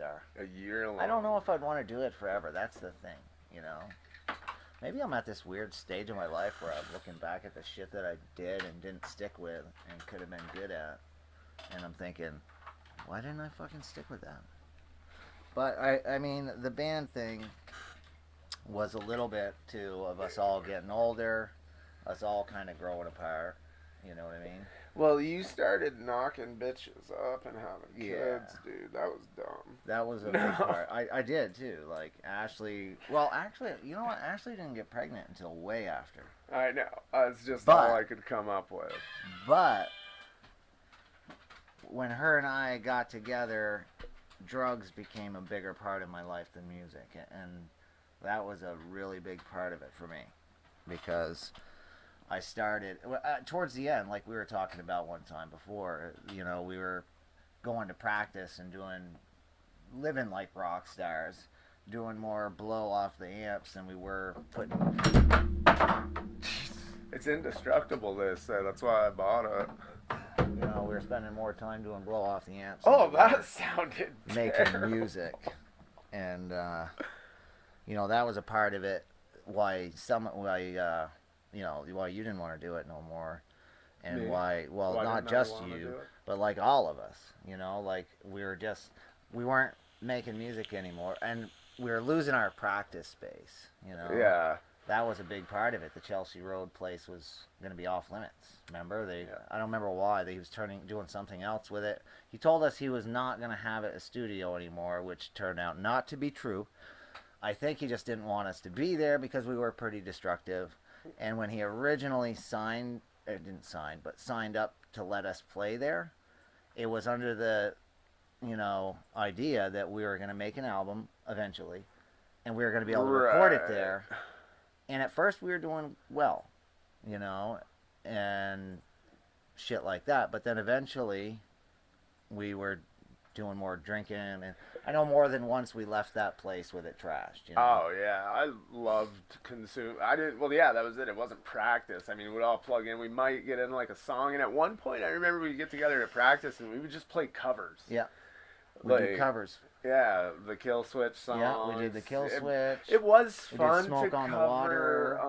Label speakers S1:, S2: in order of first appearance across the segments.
S1: star.
S2: A year long.
S1: I don't know if I'd want to do it forever. That's the thing, you know. Maybe I'm at this weird stage of my life where I'm looking back at the shit that I did and didn't stick with and could have been good at. And I'm thinking, why didn't I fucking stick with that? But I mean, the band thing was a little bit too of us all getting older, us all kind of growing apart. You know what I mean?
S2: Well, you started knocking bitches up and having kids, dude. That was dumb.
S1: That was a big part. I did too. Like Ashley. Well, actually, you know what? Ashley didn't get pregnant until way after.
S2: I know. It's just all I could come up with.
S1: But when her and I got together, drugs became a bigger part of my life than music, and that was a really big part of it for me, because I started towards the end, like we were talking about one time before. You know, we were going to practice and living like rock stars, doing more blow off the amps than we were putting.
S2: It's indestructible. That's why I bought it.
S1: You know, we were spending more time doing blow off the amps.
S2: Oh, that sounded
S1: making
S2: terrible.
S1: Music, and you know, that was a part of it. Why you didn't want to do it no more, and
S2: Me?
S1: why not just you, but like all of us, you know, like we weren't making music anymore, and we were losing our practice space, you know.
S2: Yeah.
S1: That was a big part of it. The Chelsea Road place was going to be off limits. Remember? I don't remember why. He was doing something else with it. He told us he was not going to have it a studio anymore, which turned out not to be true. I think he just didn't want us to be there because we were pretty destructive. And when he originally signed up to let us play there, it was under the, you know, idea that we were going to make an album eventually, and we were going to be able to record it there. And at first we were doing well, you know, and shit like that. But then eventually we were doing more drinking, and I know more than once we left that place with it trashed. You know?
S2: Oh yeah, I loved consume. I didn't. Well, yeah, that was it. It wasn't practice. I mean, we'd all plug in. We might get in like a song, and at one point, I remember we'd get together at practice, and we would just play covers.
S1: Yeah, we do covers.
S2: Yeah, the Kill Switch song.
S1: Yeah, we did the Kill Switch.
S2: It was fun
S1: Smoke
S2: to
S1: on
S2: cover
S1: the Water.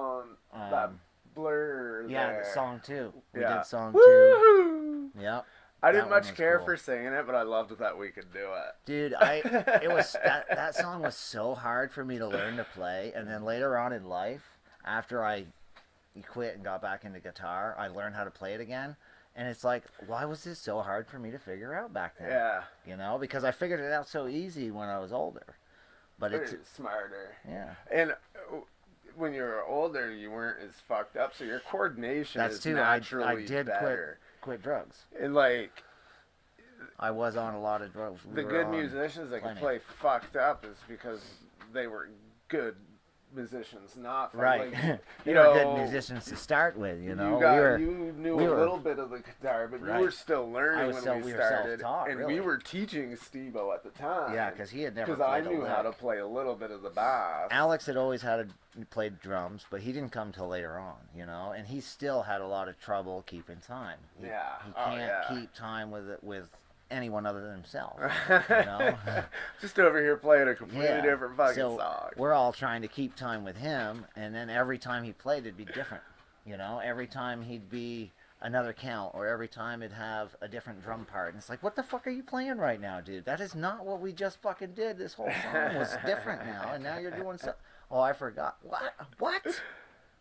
S2: That Blur.
S1: Yeah,
S2: there.
S1: the song 2. We
S2: Yeah.
S1: did song 2.
S2: Woo-hoo!
S1: Yep.
S2: I didn't much
S1: was
S2: care
S1: cool.
S2: for singing it, but I loved that we could do it.
S1: Dude, that song was so hard for me to learn to play, and then later on in life, after I quit and got back into guitar, I learned how to play it again, and it's like, why was this so hard for me to figure out back then?
S2: Yeah.
S1: You know, because I figured it out so easy when I was older. But it's
S2: smarter.
S1: Yeah.
S2: And when you were older, you weren't as fucked up, so your coordination is naturally
S1: I did
S2: better.
S1: Quit drugs.
S2: And like,
S1: I was on a lot of drugs.
S2: The good musicians that could play fucked up is because they were good musicians, not
S1: right.
S2: Like,
S1: you know, good musicians to start with. You know,
S2: you knew a little bit of the guitar, but you were still learning when we started, and
S1: really.
S2: we were teaching Steve-O at the time.
S1: Yeah, because he had never.
S2: Because I knew how to play a little bit of the bass.
S1: Alex had always played drums, but he didn't come till later on. You know, and he still had a lot of trouble keeping time. He can't keep time with anyone other than himself, you know?
S2: Just over here playing a completely different fucking song.
S1: We're all trying to keep time with him, and then every time he played, it'd be different, you know? Every time he'd be another count, or every time it'd have a different drum part, and it's like, what the fuck are you playing right now, dude? That is not what we just fucking did. This whole song was different now, and now you're doing something. Oh, I forgot. What?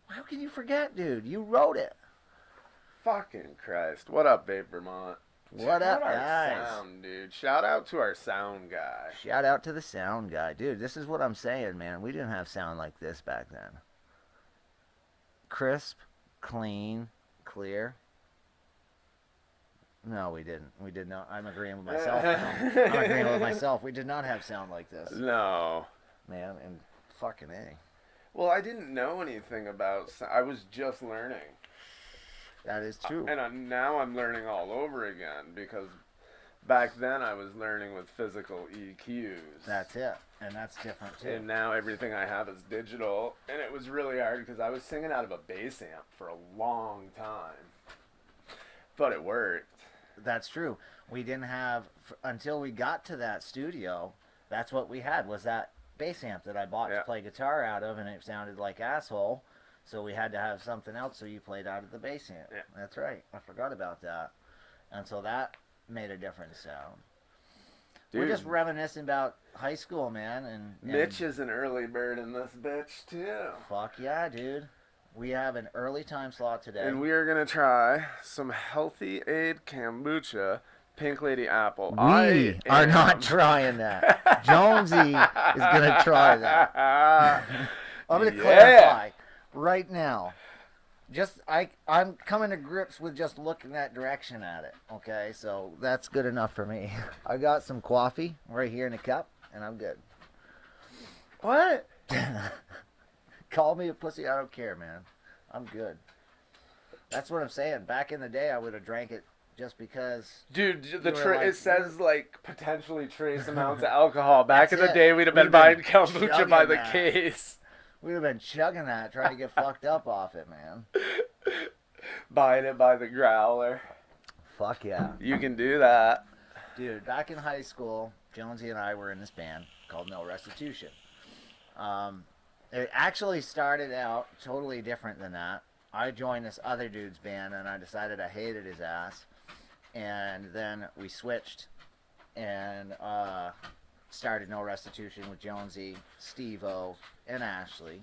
S1: How can you forget, dude? You wrote it.
S2: Fucking Christ. What up, Babe Vermont?
S1: What up, guys?
S2: Sound, dude. Shout out to our sound guy.
S1: Shout out to the sound guy. Dude, this is what I'm saying, man. We didn't have sound like this back then. Crisp, clean, clear. No, we didn't. We did not. I'm agreeing with myself now. I'm agreeing with myself. We did not have sound like this.
S2: No.
S1: Man, and fucking A.
S2: Well, I didn't know anything about sound. I was just learning.
S1: That is true.
S2: And now I'm learning all over again, because back then I was learning with physical EQs.
S1: That's it. And that's different too.
S2: And now everything I have is digital. And it was really hard because I was singing out of a bass amp for a long time. But it worked.
S1: That's true. We didn't have, until we got to that studio, That's what we had, was that bass amp that I bought to play guitar out of, and it sounded like asshole. So we had to have something else, so you played out of the bass amp.
S2: Yeah.
S1: That's right. I forgot about that. And so that made a different sound. Dude. We're just reminiscing about high school, man. And
S2: Mitch is an early bird in this bitch, too.
S1: Fuck yeah, dude. We have an early time slot today.
S2: And we are going to try some Healthy Aid Kombucha Pink Lady Apple.
S1: We are not trying that. Jonesy is going to try that. I'm going to clarify right now. I'm coming to grips with just looking that direction at it. Okay, so that's good enough for me. I got some coffee right here in a cup, and I'm good.
S2: What?
S1: Call me a pussy, I don't care, man. I'm good. That's what I'm saying. Back in the day, I would have drank it just because.
S2: Dude, it says like potentially trace amounts of alcohol. Back in the day, we'd have been buying kombucha by the case.
S1: We'd have been chugging that, trying to get fucked up off it, man.
S2: Buying it by the growler.
S1: Fuck yeah.
S2: You can do that.
S1: Dude, back in high school, Jonesy and I were in this band called No Restitution. It actually started out totally different than that. I joined this other dude's band, and I decided I hated his ass. And then we switched and started No Restitution with Jonesy, Steve-O, and Ashley.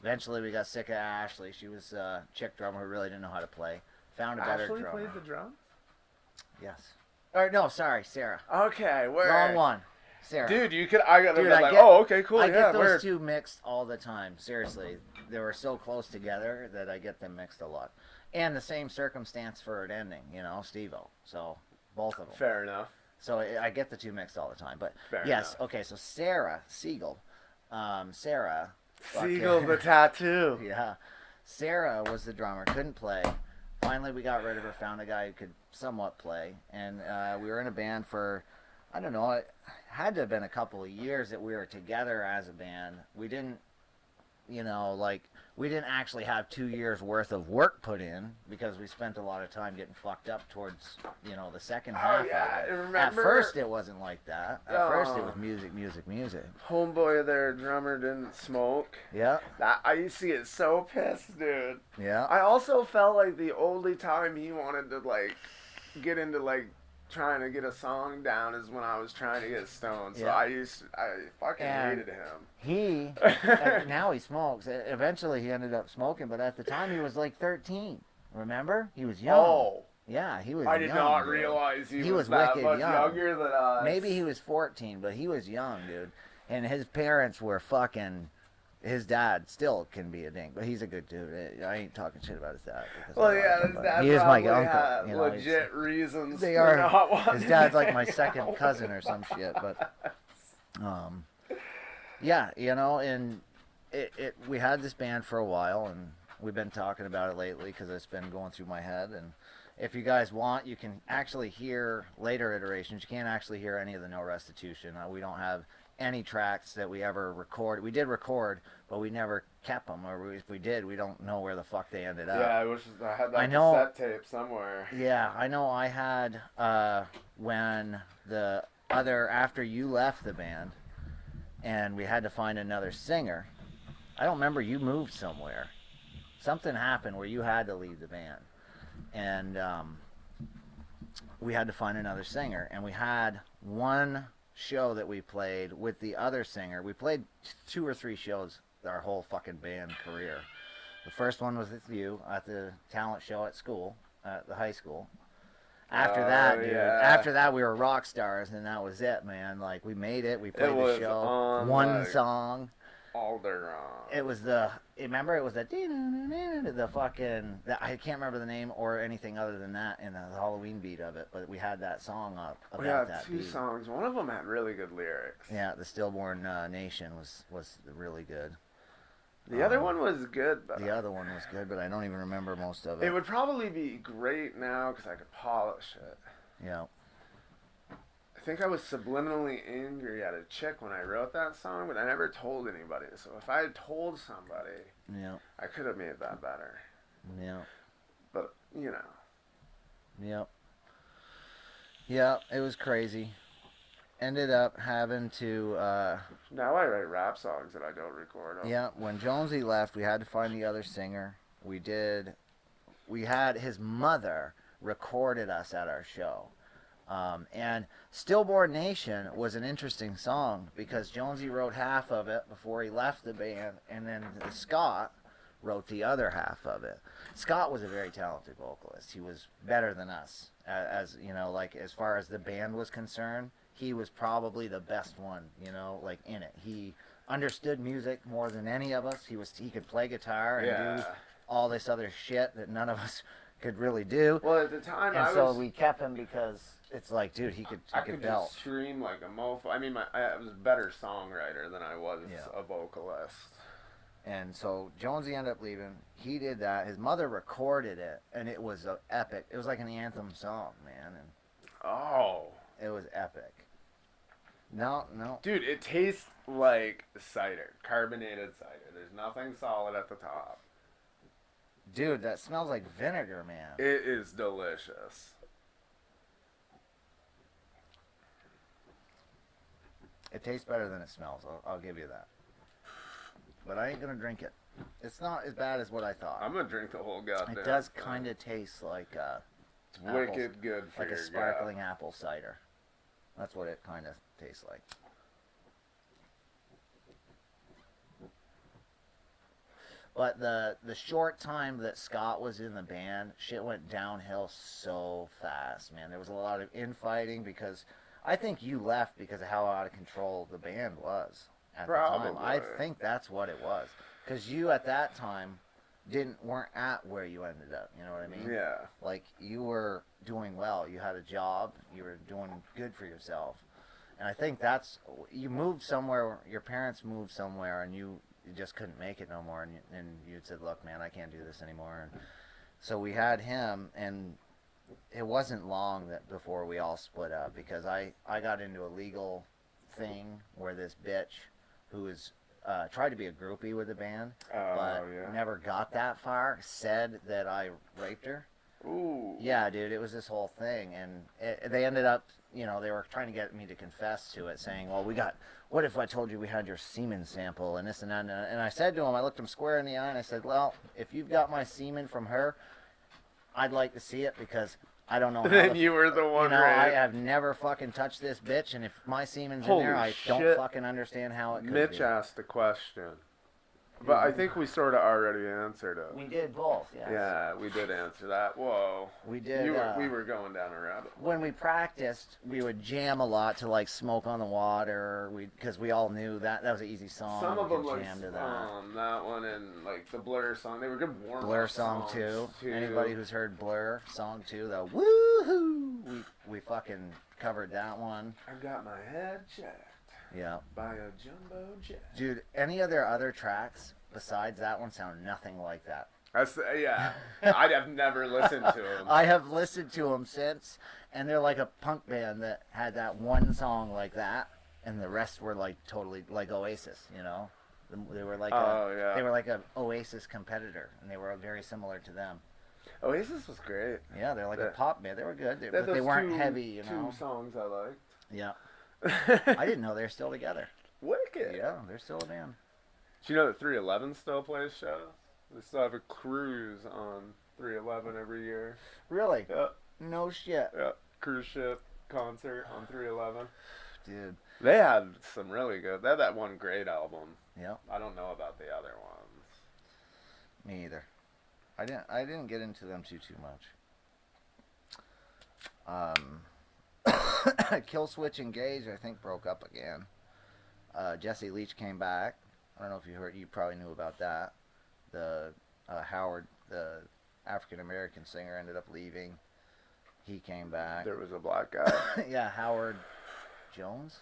S1: Eventually, we got sick of Ashley. She was a chick drummer who really didn't know how to play. Found a better drummer.
S2: Ashley played the drums?
S1: Yes. Or no, sorry, Sarah.
S2: Okay, where?
S1: Wrong one. Sarah.
S2: Dude, oh, okay, cool.
S1: I get those two mixed all the time. Seriously, they were so close together that I get them mixed a lot. And the same circumstance for it ending, Steve-O. So both of them.
S2: Fair enough.
S1: So I get the two mixed all the time. But
S2: fair
S1: yes,
S2: enough.
S1: Okay. So Sarah Siegel, Sarah.
S2: Siegel the tattoo.
S1: Yeah, Sarah was the drummer. Couldn't play. Finally, we got rid of her. Found a guy who could somewhat play, and we were in a band for, I don't know, it had to have been a couple of years that we were together as a band. We didn't, we didn't actually have 2 years worth of work put in because we spent a lot of time getting fucked up towards, the second half.
S2: Oh, yeah,
S1: of it.
S2: remember?
S1: At first, it wasn't like that. At first, it was music.
S2: Homeboy there, drummer, didn't smoke.
S1: Yeah.
S2: I used to get so pissed, dude.
S1: Yeah.
S2: I also felt like the only time he wanted to, get into, trying to get a song down is when I was trying to get stoned. So I fucking hated him.
S1: He, now he smokes. Eventually he ended up smoking, but at the time he was 13. Remember? He was young.
S2: Oh.
S1: Yeah, he was
S2: young. I did not
S1: dude.
S2: Realize he was that
S1: wicked
S2: much
S1: young.
S2: younger than us.
S1: Maybe he was 14, but he was young, dude. And his parents were fucking... His dad still can be a dink, but he's a good dude. I ain't talking shit about his dad.
S2: Well, yeah, his dad
S1: he is my uncle.
S2: Legit reasons
S1: they
S2: for
S1: are.
S2: Not wanting
S1: His dad's like my second cousin or some shit. But, yeah, and we had this band for a while, and we've been talking about it lately because it's been going through my head. And if you guys want, you can actually hear later iterations. You can't actually hear any of the No Restitution. We don't have any tracks that we ever record. We did record, but we never kept them, or if we did, we don't know where the fuck they ended up.
S2: Yeah, I had that cassette tape somewhere.
S1: Yeah, I know I had when after you left the band, and we had to find another singer. I don't remember, you moved somewhere. Something happened where you had to leave the band, and we had to find another singer, and we had one show that we played with the other singer. We played 2 or 3 shows our whole fucking band career. The first one was with you at the talent show at school, at the high school. After that, we were rock stars, and that was it, man. We made it. We played the show. One song.
S2: Alderon.
S1: It was remember it was the fucking, I can't remember the name or anything other than that in the Halloween beat of it, but we had that song up about that beat.
S2: We had 2 songs. One of them had really good lyrics.
S1: Yeah, the Stillborn Nation was really good.
S2: The other one was good. But
S1: the other one was good, but I don't even remember most of it.
S2: It would probably be great now because I could polish it.
S1: Yeah.
S2: I think I was subliminally angry at a chick when I wrote that song, but I never told anybody. So if I had told somebody, I could have made that better.
S1: Yeah.
S2: But,
S1: Yeah. Yeah, it was crazy. ended up having to.
S2: Now I write rap songs that I don't record.
S1: Yeah, when Jonesy left, we had to find the other singer. We did. We had his mother recorded us at our show. And Stillborn Nation was an interesting song because Jonesy wrote half of it before he left the band, and then Scott wrote the other half of it. Scott was a very talented vocalist. He was better than us, as you know, like as far as the band was concerned. He was probably the best one, you know, like in it. He understood music more than any of us. He could play guitar and do all this other shit that none of us could really do.
S2: Well, at the time,
S1: so we kept him because it's like, dude, he could belt.
S2: Just scream like a mofo. I mean, I was a better songwriter than I was a vocalist.
S1: And so Jonesy ended up leaving. He did that. His mother recorded it, and it was epic. It was like an anthem song, man. And it was epic. No.
S2: Dude, it tastes like cider, carbonated cider. There's nothing solid at the top.
S1: Dude, that smells like vinegar, man.
S2: It is delicious.
S1: It tastes better than it smells. I'll give you that. But I ain't gonna drink it. It's not as bad as what I thought.
S2: I'm gonna drink the whole goddamn.
S1: It does kind of taste like
S2: it's wicked good for
S1: like a sparkling apple cider. That's what it kind of tastes like. But the short time that Scott was in the band, shit went downhill so fast, man. There was a lot of infighting because I think you left because of how out of control the band was at the time. I think that's what it was. Because you at that time weren't at where you ended up. You know what I mean?
S2: Yeah.
S1: Like you were doing well. You had a job. You were doing good for yourself. And I think you moved somewhere. Your parents moved somewhere, and you just couldn't make it no more. And you said, "Look, man, I can't do this anymore." And so we had him, and it wasn't long before we all split up because I got into a legal thing where this bitch who was tried to be a groupie with the band, but never got that far, said that I raped her.
S2: Ooh.
S1: Yeah, dude, it was this whole thing, and they ended up, you know, they were trying to get me to confess to it, saying, well, what if I told you we had your semen sample and this and that, and I said to him, I looked him square in the eye, and I said, well, if you've got my semen from her, I'd like to see it because I don't know how
S2: then you were the one,
S1: you know, I have never fucking touched this bitch, and if my semen's in there, I don't fucking understand how it could be.
S2: Mitch asked a question. But I think we sort of already answered it.
S1: We did both, yes.
S2: Yeah, we did answer that. Whoa.
S1: We did.
S2: We were going down a rabbit hole.
S1: When we practiced, we would jam a lot to like Smoke on the Water, because we all knew that was an easy song.
S2: Some of them like
S1: that
S2: one and like the Blur song. They were good warm-up
S1: Blur song
S2: too.
S1: Anybody who's heard Blur song 2, the woohoo, we fucking covered that one.
S2: I got my head checked.
S1: Yeah.
S2: By a jumbo jet.
S1: Dude, any of their other tracks besides that one sound nothing like that.
S2: Yeah. I have never listened to them.
S1: I have listened to them since, and they're like a punk band that had that one song like that, and the rest were like totally like Oasis, you know? They were like they were like a Oasis competitor, and they were very similar to them.
S2: Oasis was great.
S1: Yeah, they're like a pop band. They were good, but they weren't heavy, you know?
S2: 2 songs I liked.
S1: Yeah. I didn't know they were still together.
S2: Wicked.
S1: Yeah, they're still a band.
S2: Do you know that 311 still plays shows? They still have a cruise on 311 every year.
S1: Really?
S2: Yeah.
S1: No shit.
S2: Yeah. Cruise ship concert on 311.
S1: Dude.
S2: They had some really good. They had that one great album.
S1: Yeah.
S2: I don't know about the other ones.
S1: Me either. I didn't get into them too much. Killswitch Engage, I think, broke up again. Jesse Leach came back. I don't know if you heard. You probably knew about that. The Howard, the African American singer, ended up leaving. He came back.
S2: There was a black guy.
S1: Yeah, Howard Jones.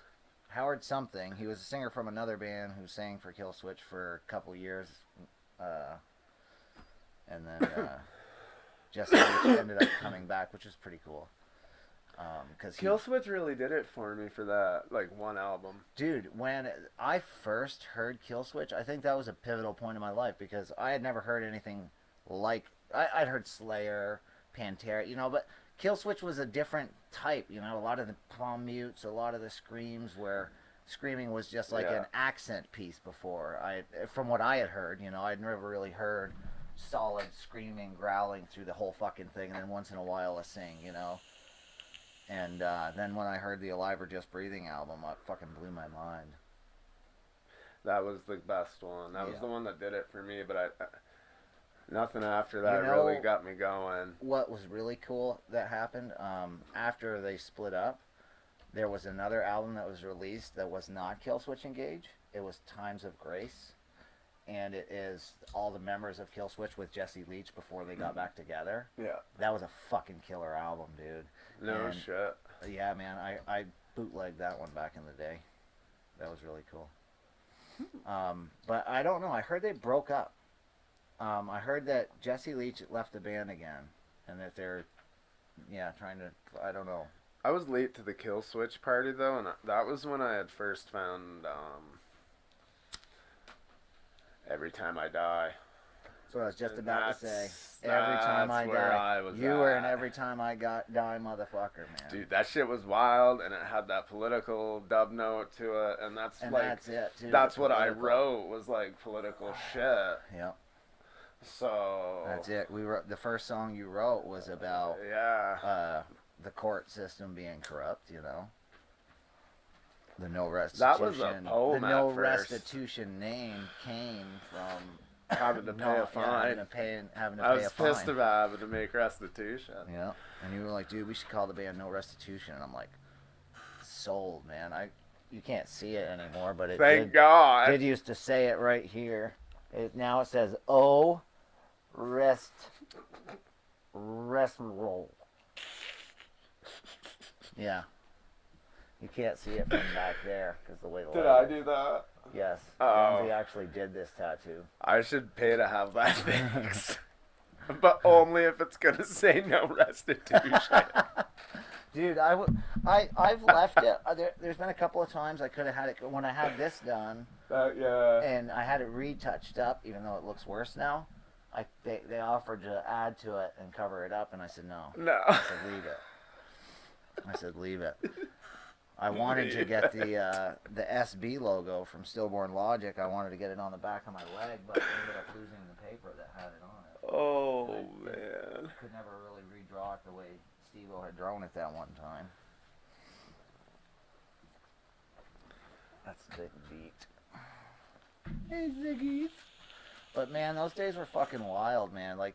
S1: Howard something. He was a singer from another band who sang for Killswitch for a couple years, and then Jesse Leach ended up coming back, which was pretty cool. Cause
S2: Killswitch really did it for me for that one album.
S1: Dude, when I first heard Killswitch, I think that was a pivotal point in my life because I had never heard anything like I'd heard Slayer, Pantera, you know, but Killswitch was a different type, you know. A lot of the palm mutes, a lot of the screams where screaming was just like an accent piece before. From what I had heard, you know, I'd never really heard solid screaming, growling through the whole fucking thing, and then once in a while a sing, you know. And then when I heard the Alive or Just Breathing album, it fucking blew my mind.
S2: That was the best one. That was the one that did it for me, but nothing after that really got me going.
S1: What was really cool that happened, after they split up, there was another album that was released that was not Killswitch Engage. It was Times of Grace. And it is all the members of Killswitch with Jesse Leach before they got back together.
S2: Yeah.
S1: That was a fucking killer album, dude.
S2: No shit.
S1: Yeah, man. I bootlegged that one back in the day. That was really cool. But I don't know. I heard they broke up. I heard that Jesse Leach left the band again. And that they're, trying to, I don't know.
S2: I was late to the Killswitch party, though, and that was when I had first found Every Time I Die.
S1: So I was just about to say, Every Time I Die. You were an Every Time I Die motherfucker, man.
S2: Dude, that shit was wild, and it had that political dub note to it, and that's
S1: it, too.
S2: That's what I wrote, was like political shit.
S1: Yeah.
S2: So
S1: that's it. We wrote the first song you wrote was about the court system being corrupt, you know. The no restitution.
S2: That was a poem.
S1: The no restitution name came from
S2: having to pay a fine.
S1: Having to
S2: I
S1: pay
S2: was
S1: a fine.
S2: pissed about having to make restitution.
S1: Yeah, and you were like, dude, we should call the band No Restitution. And I'm like, sold, man. You can't see it anymore, but it
S2: Thank God.
S1: Did used to say it right here. Now it says O rest roll. Yeah. You can't see it from back there because the way the
S2: Did I do that?
S1: Yes.
S2: Oh.
S1: Jonesy actually did this tattoo.
S2: I should pay to have that fixed. But only if it's going to say no restitution.
S1: Dude, I've left it. There's been a couple of times I could have had it when I had this done. And I had it retouched up, even though it looks worse now. They offered to add to it and cover it up, and I said no.
S2: No.
S1: I said leave it. I wanted to get the SB logo from Stillborn Logic. I wanted to get it on the back of my leg, but I ended up losing the paper that had it on it.
S2: Oh, man.
S1: Could never really redraw it the way Steve-O had drawn it that one time. That's Big Beat. Hey, Ziggy. But, man, those days were fucking wild, man. Like,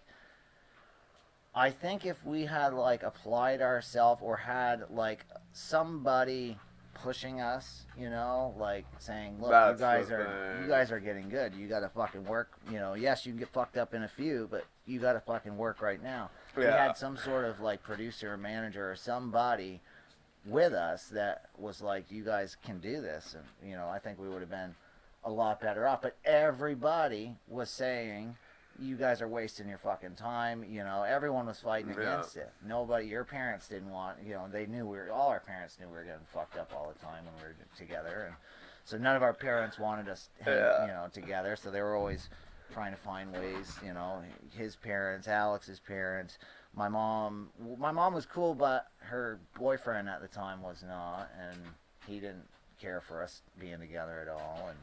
S1: I think if we had, like, applied ourselves or had, like, somebody pushing us, you know, like saying, look, you guys are getting good. You got to fucking work, you know. Yes, you can get fucked up in a few, but you got to fucking work right now. Yeah. We had some sort of, like, producer or manager or somebody with us that was like, you guys can do this. And, you know, I think we would have been a lot better off. But everybody was saying, you guys are wasting your fucking time. You know, everyone was fighting against it. Nobody, your parents didn't want, you know, they knew all our parents knew we were getting fucked up all the time when we were together. And so none of our parents wanted us, you know, together. So they were always trying to find ways, you know, his parents, Alex's parents. My mom was cool, but her boyfriend at the time was not, and he didn't care for us being together at all. And,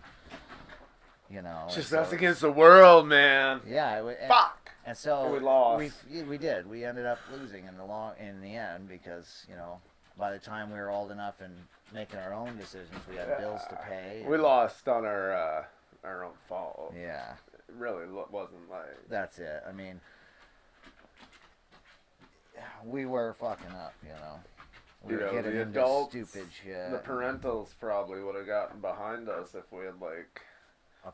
S1: you know,
S2: just us against the world, man.
S1: Yeah.
S2: Fuck.
S1: And so
S2: we lost.
S1: We did. We ended up losing in the end because, you know, by the time we were old enough and making our own decisions, we had bills to pay.
S2: We lost on our own fault.
S1: Yeah.
S2: It really wasn't like.
S1: That's it. I mean, we were fucking up, you know. We were getting into adults, stupid shit.
S2: The parentals probably would have gotten behind us if we had, like,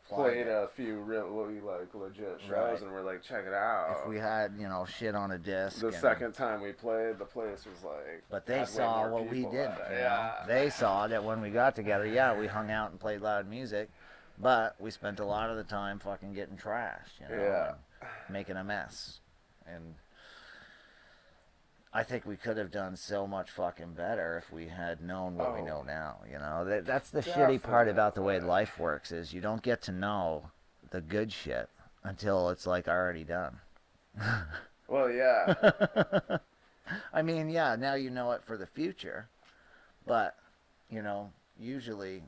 S2: played a few really, like, legit shows and we're like, check it out.
S1: If we had, you know, shit on a disc.
S2: The second time we played, the place was like.
S1: But they saw what we did. They saw that when we got together, we hung out and played loud music, but we spent a lot of the time fucking getting trashed, you know, and making a mess. And I think we could have done so much fucking better if we had known what we know now, you know. That's the shitty part about the way life works is you don't get to know the good shit until it's, like, already done.
S2: Well, yeah.
S1: I mean, yeah, now you know it for the future, but you know, usually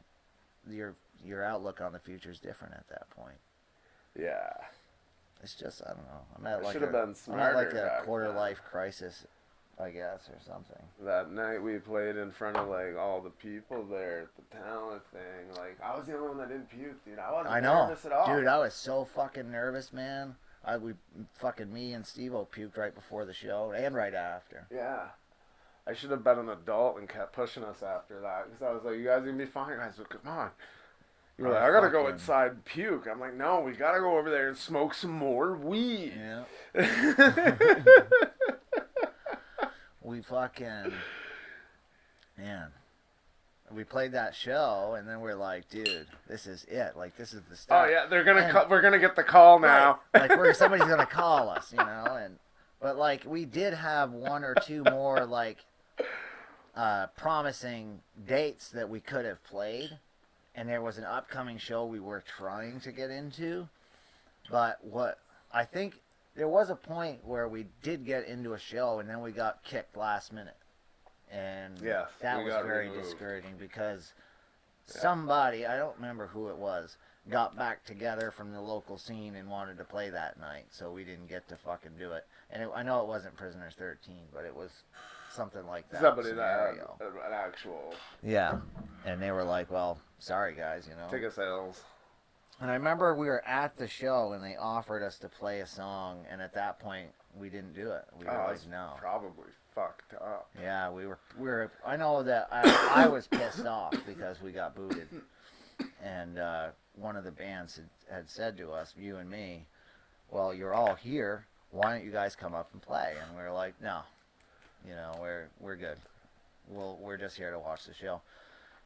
S1: your your outlook on the future is different at that point.
S2: Yeah.
S1: It's just I don't know. I'm at
S2: I
S1: like
S2: should have
S1: a
S2: been
S1: I'm at like
S2: smarter
S1: a
S2: back
S1: quarter
S2: then.
S1: life crisis, I guess, or something.
S2: That night we played in front of like all the people there at the talent thing. Like I was the only one that didn't puke, dude. I wasn't
S1: I know,
S2: nervous at all.
S1: dude. I was so fucking nervous, man. We fucking me and Steve-O puked right before the show and right after.
S2: Yeah. I should have been an adult and kept pushing us after that because I was like, "You guys gonna be fine, guys. But come on." You were like, "I gotta go inside and puke." I'm like, "No, we gotta go over there and smoke some more weed."
S1: Yeah. We fucking man. We played that show, and then we're like, dude, this is it. Like, this is the stuff.
S2: Oh yeah, they're gonna we're gonna get the call now.
S1: Right. Like, somebody's gonna call us, you know. But like, we did have one or two more like promising dates that we could have played, and there was an upcoming show we were trying to get into. But what I think there was a point where we did get into a show, and then we got kicked last minute. And
S2: yes,
S1: that was very discouraging because somebody, I don't remember who it was, got back together from the local scene and wanted to play that night, so we didn't get to fucking do it. And I know it wasn't Prisoners 13, but it was something like that.
S2: Somebody
S1: scenario.
S2: that had an actual.
S1: Yeah, and they were like, well, sorry guys, you know.
S2: Ticket sales.
S1: And I remember we were at the show and they offered us to play a song, and at that point we didn't do it. We were like, no.
S2: Probably fucked up.
S1: Yeah, we were. I know that I was pissed off because we got booted, and one of the bands had said to us, you and me, well, you're all here. Why don't you guys come up and play? And we were like, no, you know, we're good. We're just here to watch the show.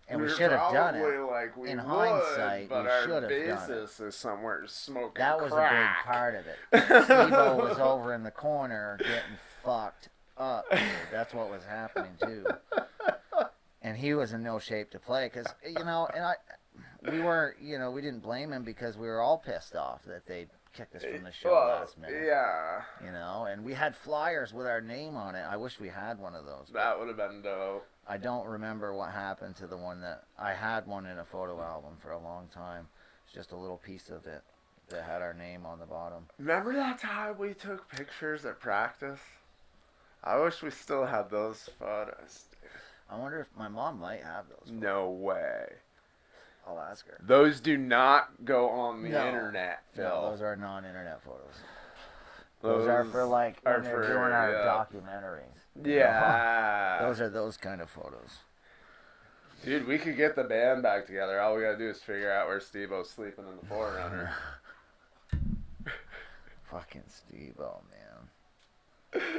S1: And we should have done it.
S2: Like we
S1: in
S2: would,
S1: hindsight,
S2: but
S1: we
S2: our
S1: should have done it.
S2: bassist is somewhere smoking
S1: That was
S2: crack.
S1: a big part of it. Steve-O was over in the corner getting fucked up. Dude. That's what was happening too. And he was in no shape to play because, you know, and we weren't, you know, we didn't blame him because we were all pissed off that they kicked us from the show last minute.
S2: Yeah.
S1: You know, and we had flyers with our name on it. I wish we had one of those.
S2: That would have been dope.
S1: I don't remember what happened to the one that I had one in a photo album for a long time. It's just a little piece of it that had our name on the bottom.
S2: Remember that time we took pictures at practice? I wish we still had those photos.
S1: I wonder if my mom might have those photos.
S2: No way.
S1: I'll ask her.
S2: Those do not go on the internet, Phil.
S1: No, those are non-internet photos. Those are for like when they're doing our documentaries.
S2: Yeah.
S1: Those are those kind of photos.
S2: Dude, we could get the band back together. All we gotta do is figure out where Steve-O's sleeping in the Forerunner.
S1: Fucking Steve-O, man.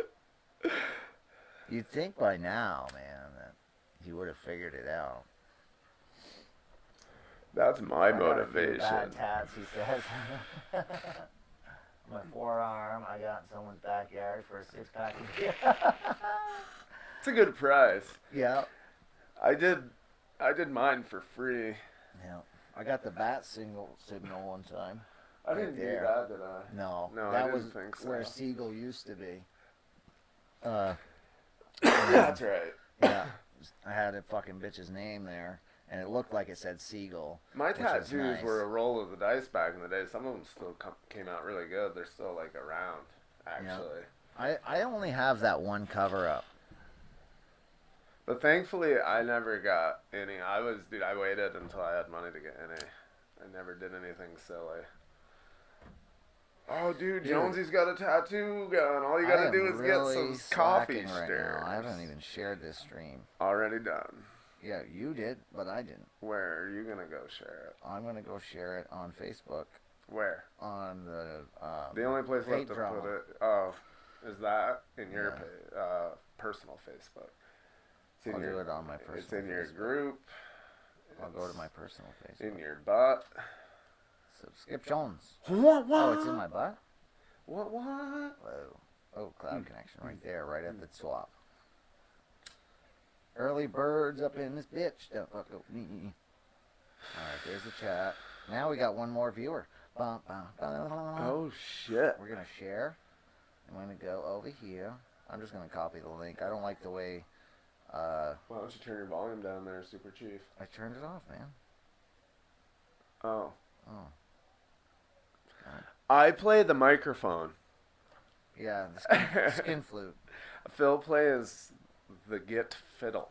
S1: You'd think by now, man, that he would have figured it out.
S2: That's my motivation.
S1: Bad tats, he says. My forearm, I got in someone's backyard for a 6-pack of beer.
S2: It's a good price.
S1: Yeah.
S2: I did mine for free.
S1: Yeah. I got the bat signal one time.
S2: I didn't do that, did I?
S1: No.
S2: No,
S1: that
S2: I didn't
S1: was
S2: think so.
S1: where Siegel used to be.
S2: That's right.
S1: Yeah. I had a fucking bitch's name there, and it looked like it said Siegel.
S2: My tattoos
S1: nice.
S2: were a roll of the dice back in the day. Some of them still came out really good. They're still like around, actually.
S1: Yeah. I only have that one cover up.
S2: But thankfully, I never got any. I waited until I had money to get any. I never did anything silly. Oh, dude, Jonesy's got a tattoo gun. All you gotta do is get some coffee stirred.
S1: I haven't even shared this stream.
S2: Already done.
S1: Yeah, you did, but I didn't.
S2: Where are you gonna go share it?
S1: I'm gonna go share it on Facebook.
S2: Where?
S1: On
S2: the only place left to
S1: drama.
S2: put it. Oh, is that in your personal Facebook?
S1: I'll do it on my personal.
S2: It's in your
S1: Facebook.
S2: group.
S1: I'll go to my personal Facebook.
S2: In your butt.
S1: Skip Jones.
S2: What?
S1: Oh, it's in my butt?
S2: What?
S1: Whoa. Oh, cloud connection right there, right at the swap. Early birds up in this bitch. Don't fuck with me. Alright, there's the chat. Now we got one more viewer.
S2: Oh, shit.
S1: We're going to share. I'm going to go over here. I'm just gonna copy the link. I don't like the way.
S2: Why don't you turn your volume down there, Super Chief?
S1: I turned it off, man.
S2: Oh.
S1: Oh. God.
S2: I play the microphone.
S1: Yeah, the skin flute.
S2: Phil plays the git fiddle.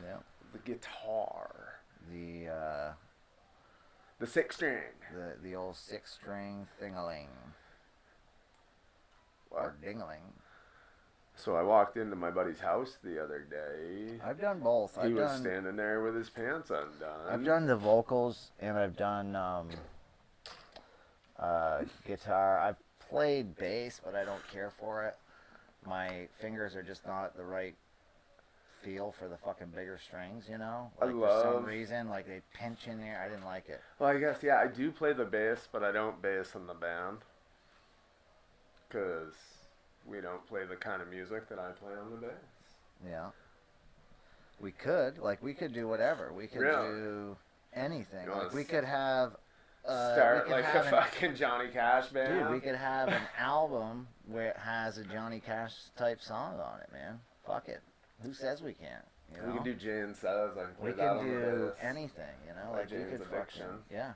S1: Yeah.
S2: The guitar.
S1: The
S2: 6-string.
S1: The old 6-string thingaling.
S2: What?
S1: Or dingling.
S2: So I walked into my buddy's house the other day.
S1: I've done both.
S2: He was standing there with his pants undone.
S1: I've done the vocals and I've done guitar. I've played bass, but I don't care for it. My fingers are just not the right feel for the fucking bigger strings, you know? Like for some reason, like they pinch in there. I didn't like it.
S2: Well, I guess, yeah, I do play the bass, but I don't bass in the band. Because we don't play the kind of music that I play on the bass.
S1: Yeah. We could do whatever. We could do anything. Like we could have
S2: start like a fucking Johnny Cash band.
S1: Dude, we could have an album where it has a Johnny Cash type song on it, man. Fuck it. Who says we can't? You know?
S2: We can do Jay and Says.
S1: We can do anything, you know.
S2: Like
S1: we
S2: Jane's
S1: could
S2: Addiction.
S1: yeah.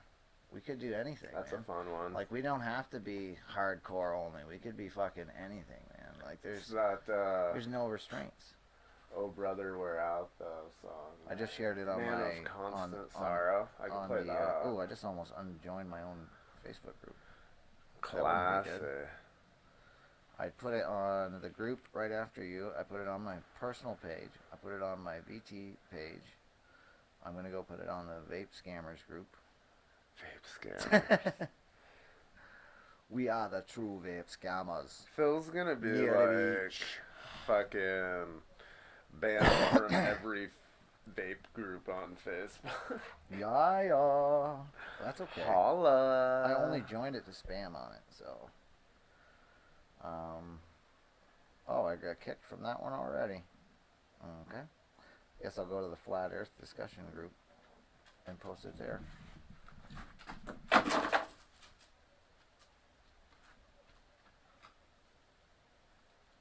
S1: We could do anything.
S2: That's
S1: man.
S2: a fun one.
S1: Like we don't have to be hardcore only. We could be fucking anything, man. Like there's no restraints.
S2: Oh Brother, We're Out the song.
S1: I just shared it on
S2: Man
S1: my
S2: of Constant Sorrow. I can play that.
S1: Oh, I just almost unjoined my own Facebook group.
S2: Classic.
S1: I put it on the group right after you. I put it on my personal page. I put it on my VT page. I'm gonna go put it on the Vape Scammers group.
S2: Vape Scammers.
S1: We are the true vape scammers.
S2: Phil's gonna be
S1: Near
S2: like fucking banned from every vape group on Facebook.
S1: Yeah. That's okay.
S2: Holla.
S1: I only joined it to spam on it, so. Oh, I got kicked from that one already. Okay. Guess I'll go to the Flat Earth discussion group and post it there.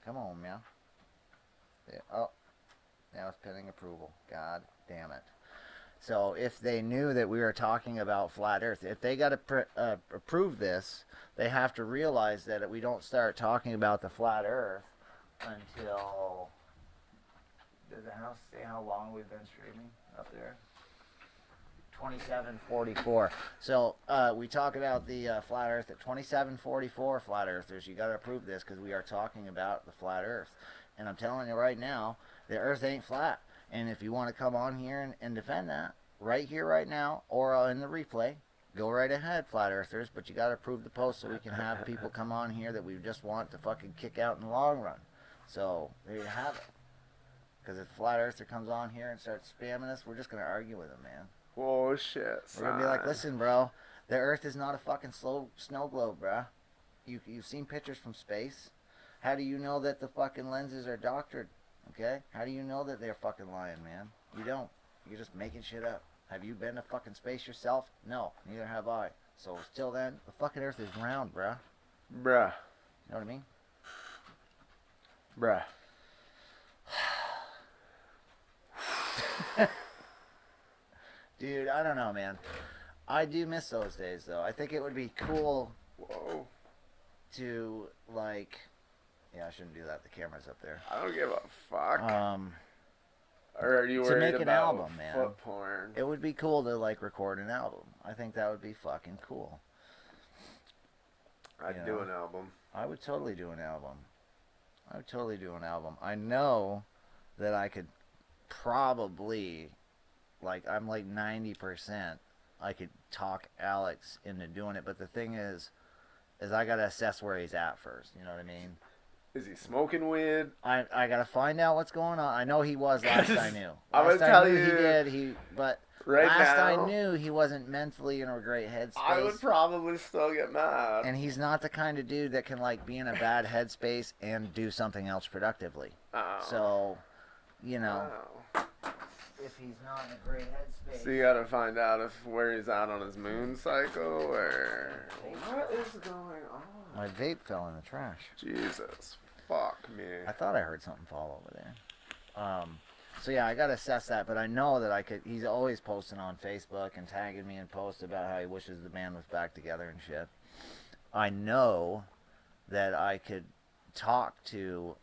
S1: Come on, man. Yeah. Oh, now it's pending approval. God damn it. So if they knew that we were talking about flat Earth, if they got to approve this, they have to realize that we don't start talking about the flat Earth until. Did the house say how long we've been streaming up there? 27:44. So we talk about the flat Earth at 27:44. Flat Earthers, you got to approve this because we are talking about the flat Earth, and I'm telling you right now, the Earth ain't flat. And if you want to come on here and defend that, right here, right now, or in the replay, go right ahead, Flat Earthers. But you got to approve the post so we can have people come on here that we just want to fucking kick out in the long run. So there you have it. Because if Flat Earther comes on here and starts spamming us, we're just going to argue with him, man.
S2: Whoa, shit, son.
S1: We're going to be like, listen, bro, the Earth is not a fucking snow globe, bro. You've seen pictures from space. How do you know that the fucking lenses are doctored? Okay? How do you know that they're fucking lying, man? You don't. You're just making shit up. Have you been to fucking space yourself? No, neither have I. So till then, the fucking Earth is round, bruh.
S2: Bruh.
S1: You know what I mean?
S2: Bruh.
S1: Dude, I don't know, man. I do miss those days, though. I think it would be cool to, like... Yeah, I shouldn't do that. The camera's up there.
S2: I don't give a fuck. Or are you worried
S1: make
S2: about
S1: an album, man?
S2: Foot porn?
S1: It would be cool to, like, record an album. I think that would be fucking cool.
S2: I'd do an album.
S1: I would totally do an album. I know that I could probably, like, I'm like 90%, I could talk Alex into doing it. But the thing is I got to assess where he's at first. You know what I mean?
S2: Is he smoking weed?
S1: I got to find out what's going on. I know he was last I knew.
S2: Last I knew
S1: he did. But
S2: right
S1: last
S2: now,
S1: I knew he wasn't mentally in a great headspace.
S2: I would probably still get mad.
S1: And he's not the kind of dude that can, like, be in a bad headspace and do something else productively.
S2: Oh.
S1: So, you know, if he's not in a great headspace.
S2: So you gotta find out where he's at on his moon cycle, or what is going on?
S1: My vape fell in the trash.
S2: Jesus Fuck me.
S1: I thought I heard something fall over there. So yeah, I gotta assess that, but I know that I could. He's always posting on Facebook and tagging me in posts about how he wishes the band was back together and shit. I know that I could talk to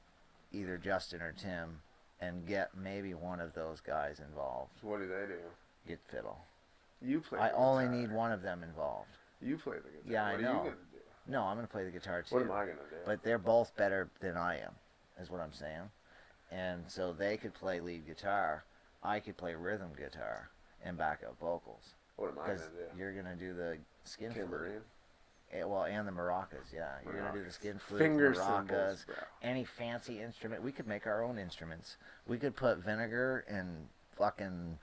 S1: either Justin or Tim and get maybe one of those guys involved.
S2: What do they do?
S1: Get fiddle.
S2: You play.
S1: I only need one of them involved.
S2: You play the guitar.
S1: Yeah, I know.
S2: What are you gonna do?
S1: No, I'm gonna play the guitar too.
S2: What am I gonna do?
S1: But they're both better than I am, is what I'm saying. And so they could play lead guitar. I could play rhythm guitar and backup vocals.
S2: What am I gonna do?
S1: You're gonna do the skin flute.
S2: Tambourine.
S1: Well, and the maracas, yeah. You're going to do the skin flute,
S2: Finger
S1: maracas,
S2: cymbals, bro.
S1: any fancy instrument. We could make our own instruments. We could put vinegar and fucking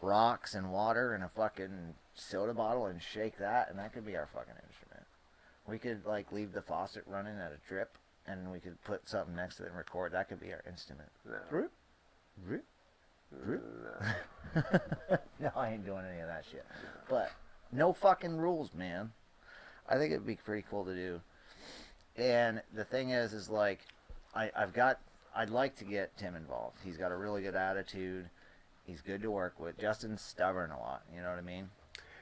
S1: rocks and water in a fucking soda bottle and shake that, and that could be our fucking instrument. We could, like, leave the faucet running at a drip, and we could put something next to it and record. That could be our instrument.
S2: No.
S1: Drip, drip, drip.
S2: No.
S1: No, I ain't doing any of that shit. But no fucking rules, man. I think it'd be pretty cool to do. And the thing is like, I'd like to get Tim involved. He's got a really good attitude. He's good to work with. Justin's stubborn a lot, you know what I mean?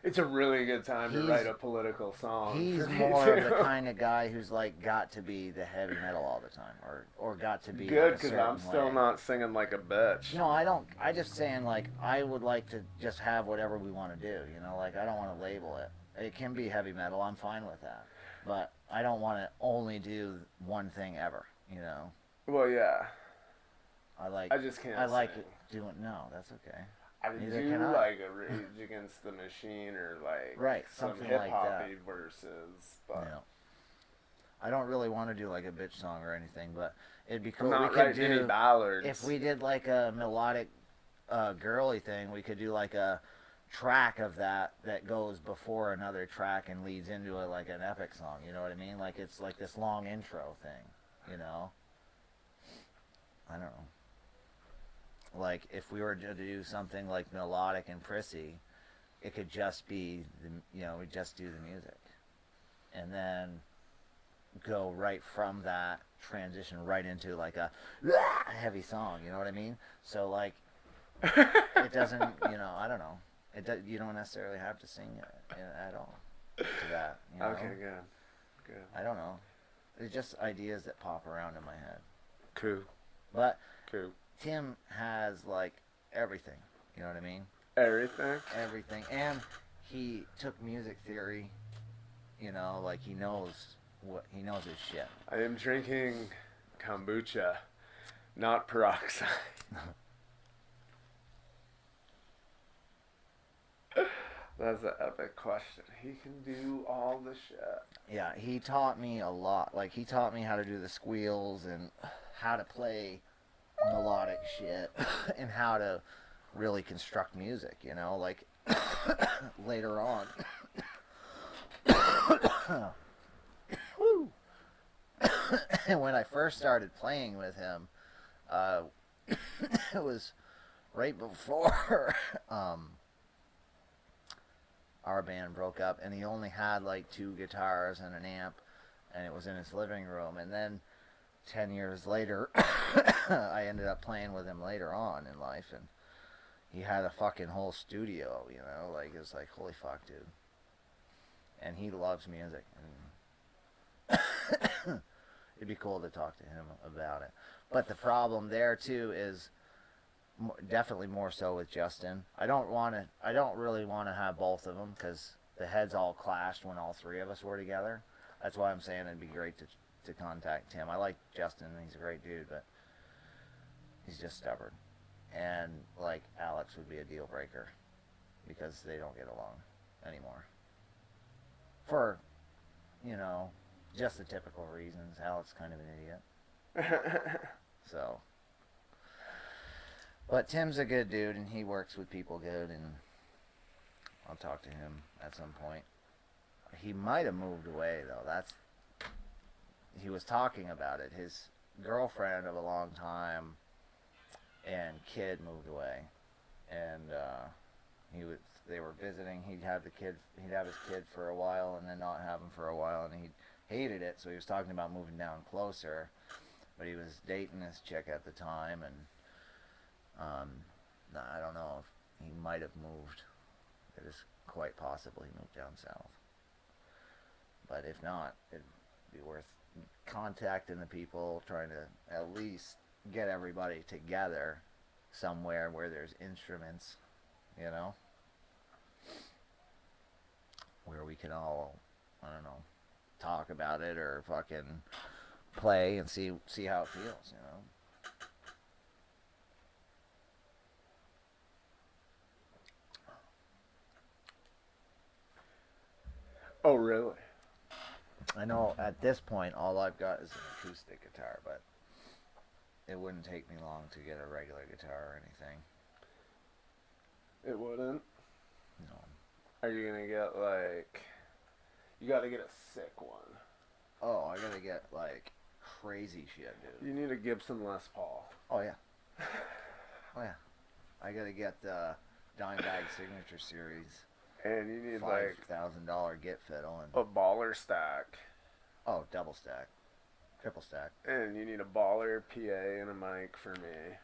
S2: It's a really good time to write a political song.
S1: He's more of the kind of guy who's like got to be the heavy metal all the time, or got to be
S2: good,
S1: because
S2: I'm still not singing like a bitch.
S1: No, I don't. I just saying like I would like to just have whatever we want to do. You know, like I don't want to label it. It can be heavy metal. I'm fine with that, but I don't want to only do one thing ever. You know.
S2: Well, yeah.
S1: I
S2: just can't.
S1: I like
S2: sing.
S1: it doing. No, that's okay.
S2: I would
S1: Neither
S2: do
S1: can I.
S2: like a Rage Against the Machine or like some
S1: something
S2: hip
S1: like
S2: hoppy
S1: that.
S2: verses, but
S1: Yeah. I don't really want to do like a bitch song or anything, but it'd be cool.
S2: I'm not
S1: we could
S2: writing
S1: do
S2: any ballads.
S1: if we did like a melodic, girly thing. We could do like a track of that goes before another track and leads into a, like an epic song. You know what I mean? Like it's like this long intro thing. You know. I don't know. Like if we were to do something like melodic and prissy, it could just be we just do the music, and then go right from that transition right into like a heavy song. You know what I mean? So like it doesn't. I don't know. You don't necessarily have to sing it at all to that. You know?
S2: Okay, good.
S1: I don't know. It's just ideas that pop around in my head.
S2: Cool.
S1: But
S2: Cool.
S1: Tim has like everything. You know what I mean?
S2: Everything.
S1: Everything, and he took music theory. Like he knows his shit.
S2: I am drinking kombucha, not peroxide. That's an epic question. He can do all the shit.
S1: Yeah, he taught me a lot. Like, he taught me how to do the squeals and how to play melodic shit and how to really construct music, like later on. And when I first started playing with him, it was right before our band broke up, and he only had like 2 guitars and an amp, and it was in his living room. And then 10 years later, I ended up playing with him later on in life, and he had a fucking whole studio, like, it was like, holy fuck, dude. And he loves music, and it'd be cool to talk to him about it. But the problem there too is definitely more so with Justin. I don't really want to have both of them because the heads all clashed when all 3 of us were together. That's why I'm saying it'd be great to contact him. I like Justin, and he's a great dude, but he's just stubborn. And like Alex would be a deal breaker because they don't get along anymore. For, just the typical reasons. Alex kind of an idiot. So. But Tim's a good dude, and he works with people good, and I'll talk to him at some point. He might have moved away, though. He was talking about it. His girlfriend of a long time and kid moved away, and they were visiting. He'd have his kid for a while, and then not have him for a while, and he hated it, so he was talking about moving down closer. but he was dating this chick at the time, and I don't know if he might have moved. It is quite possible he moved down south. But if not, it'd be worth contacting the people, trying to at least get everybody together somewhere where there's instruments, you know, where we can all, I don't know, talk about it or fucking play and see how it feels, you know.
S2: Oh, really?
S1: I know at this point all I've got is an acoustic guitar, but it wouldn't take me long to get a regular guitar or anything.
S2: It wouldn't?
S1: No.
S2: Are you gonna get like... You gotta get a sick one.
S1: Oh, I gotta get like crazy shit, dude.
S2: You need a Gibson Les Paul.
S1: Oh yeah. Oh yeah. I gotta get the Dimebag Signature Series.
S2: And you need like
S1: $5,000 Git fiddle and
S2: a baller stack.
S1: oh, double stack, triple stack.
S2: And you need a baller PA and a mic for me.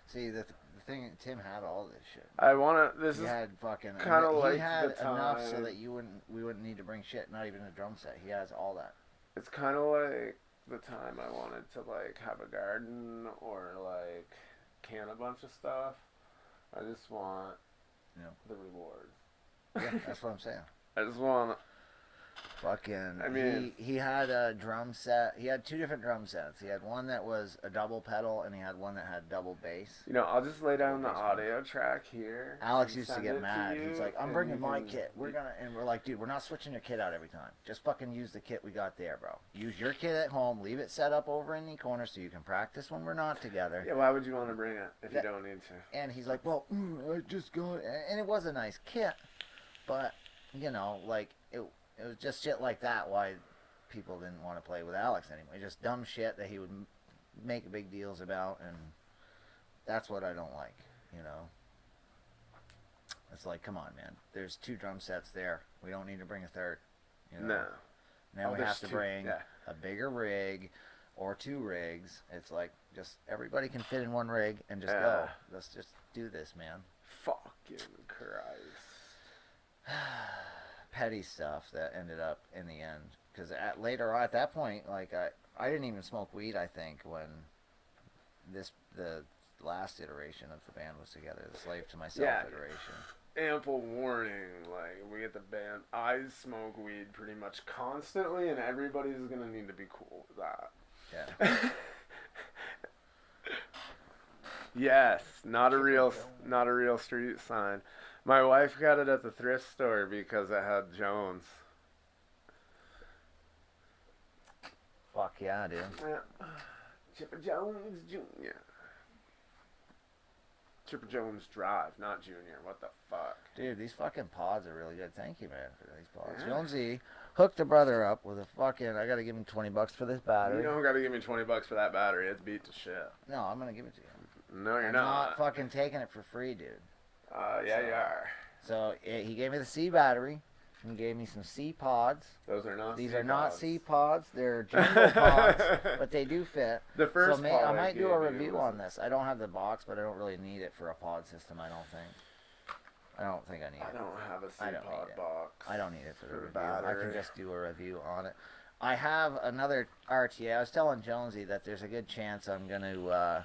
S1: See, the thing, Tim had all this shit.
S2: I wanna. This
S1: he
S2: is
S1: had fucking.
S2: kind of like
S1: he had
S2: the
S1: enough
S2: time.
S1: so that we wouldn't need to bring shit. Not even a drum set. He has all that.
S2: It's kind of like the time I wanted to like have a garden or like can a bunch of stuff. I just want the reward.
S1: Yeah, that's what I'm saying.
S2: I just want.
S1: Fucking.
S2: I mean,
S1: he had a drum set. He had two different drum sets. He had one that was a double pedal, and he had one that had double bass.
S2: You know, I'll just lay down the audio track here.
S1: Alex used to get
S2: to
S1: mad.
S2: you,
S1: He's like, "I'm
S2: and
S1: bringing
S2: you
S1: my
S2: can-
S1: kit. And we're like, dude, we're not switching your kit out every time. Just fucking use the kit we got there, bro. Use your kit at home. Leave it set up over in the corner so you can practice when we're not together."
S2: Yeah, why would you want to bring it if you don't need to?
S1: And he's like, "Well, I just got it." And it was a nice kit, but you know, like it was just shit like that. Why people didn't want to play with Alex anymore? Just dumb shit that he would make big deals about, and that's what I don't like. You know, it's like, come on, man. There's two drum sets there. We don't need to bring a third. You know?
S2: No.
S1: Now we have to
S2: two,
S1: bring
S2: yeah.
S1: a bigger rig or two rigs. It's like just everybody can fit in one rig and just go. Let's just do this, man.
S2: Fucking Christ.
S1: Petty stuff that ended up in the end, because later on at that point, like I didn't even smoke weed. I think when the last iteration of the band was together, the Slave to Myself iteration.
S2: Ample warning, like we get the band. I smoke weed pretty much constantly, and everybody's gonna need to be cool with that.
S1: Yeah.
S2: Yes, not a real street sign. My wife got it at the thrift store because it had Jones.
S1: Fuck yeah, dude.
S2: Chipper Jones Jr. Chipper Jones Drive, not Junior. What the fuck?
S1: Dude, these fucking pods are really good. Thank you, man, for these pods.
S2: Yeah.
S1: Jonesy hooked a brother up with a fucking. I gotta give him $20 for this battery.
S2: You don't gotta give me $20 for that battery. It's beat to shit.
S1: No, I'm gonna give it to you.
S2: No, you're
S1: I'm
S2: not.
S1: fucking taking it for free, dude.
S2: Yeah, you are.
S1: So he gave me the C battery. He gave me some C pods.
S2: Those are not.
S1: These
S2: C
S1: are not
S2: pods.
S1: C pods. They're jumbo pods, but they do fit.
S2: The first
S1: so
S2: pod
S1: I might do a
S2: gave you
S1: review
S2: was-
S1: on this. I don't have the box, but I don't really need it for a pod system. I don't think I need it.
S2: I don't have a C
S1: I don't
S2: pod
S1: need it.
S2: box.
S1: I don't need it for the
S2: For the
S1: review. I
S2: battery.
S1: can just do a review on it. I have another RTA. I was telling Jonesy that there's a good chance I'm going to,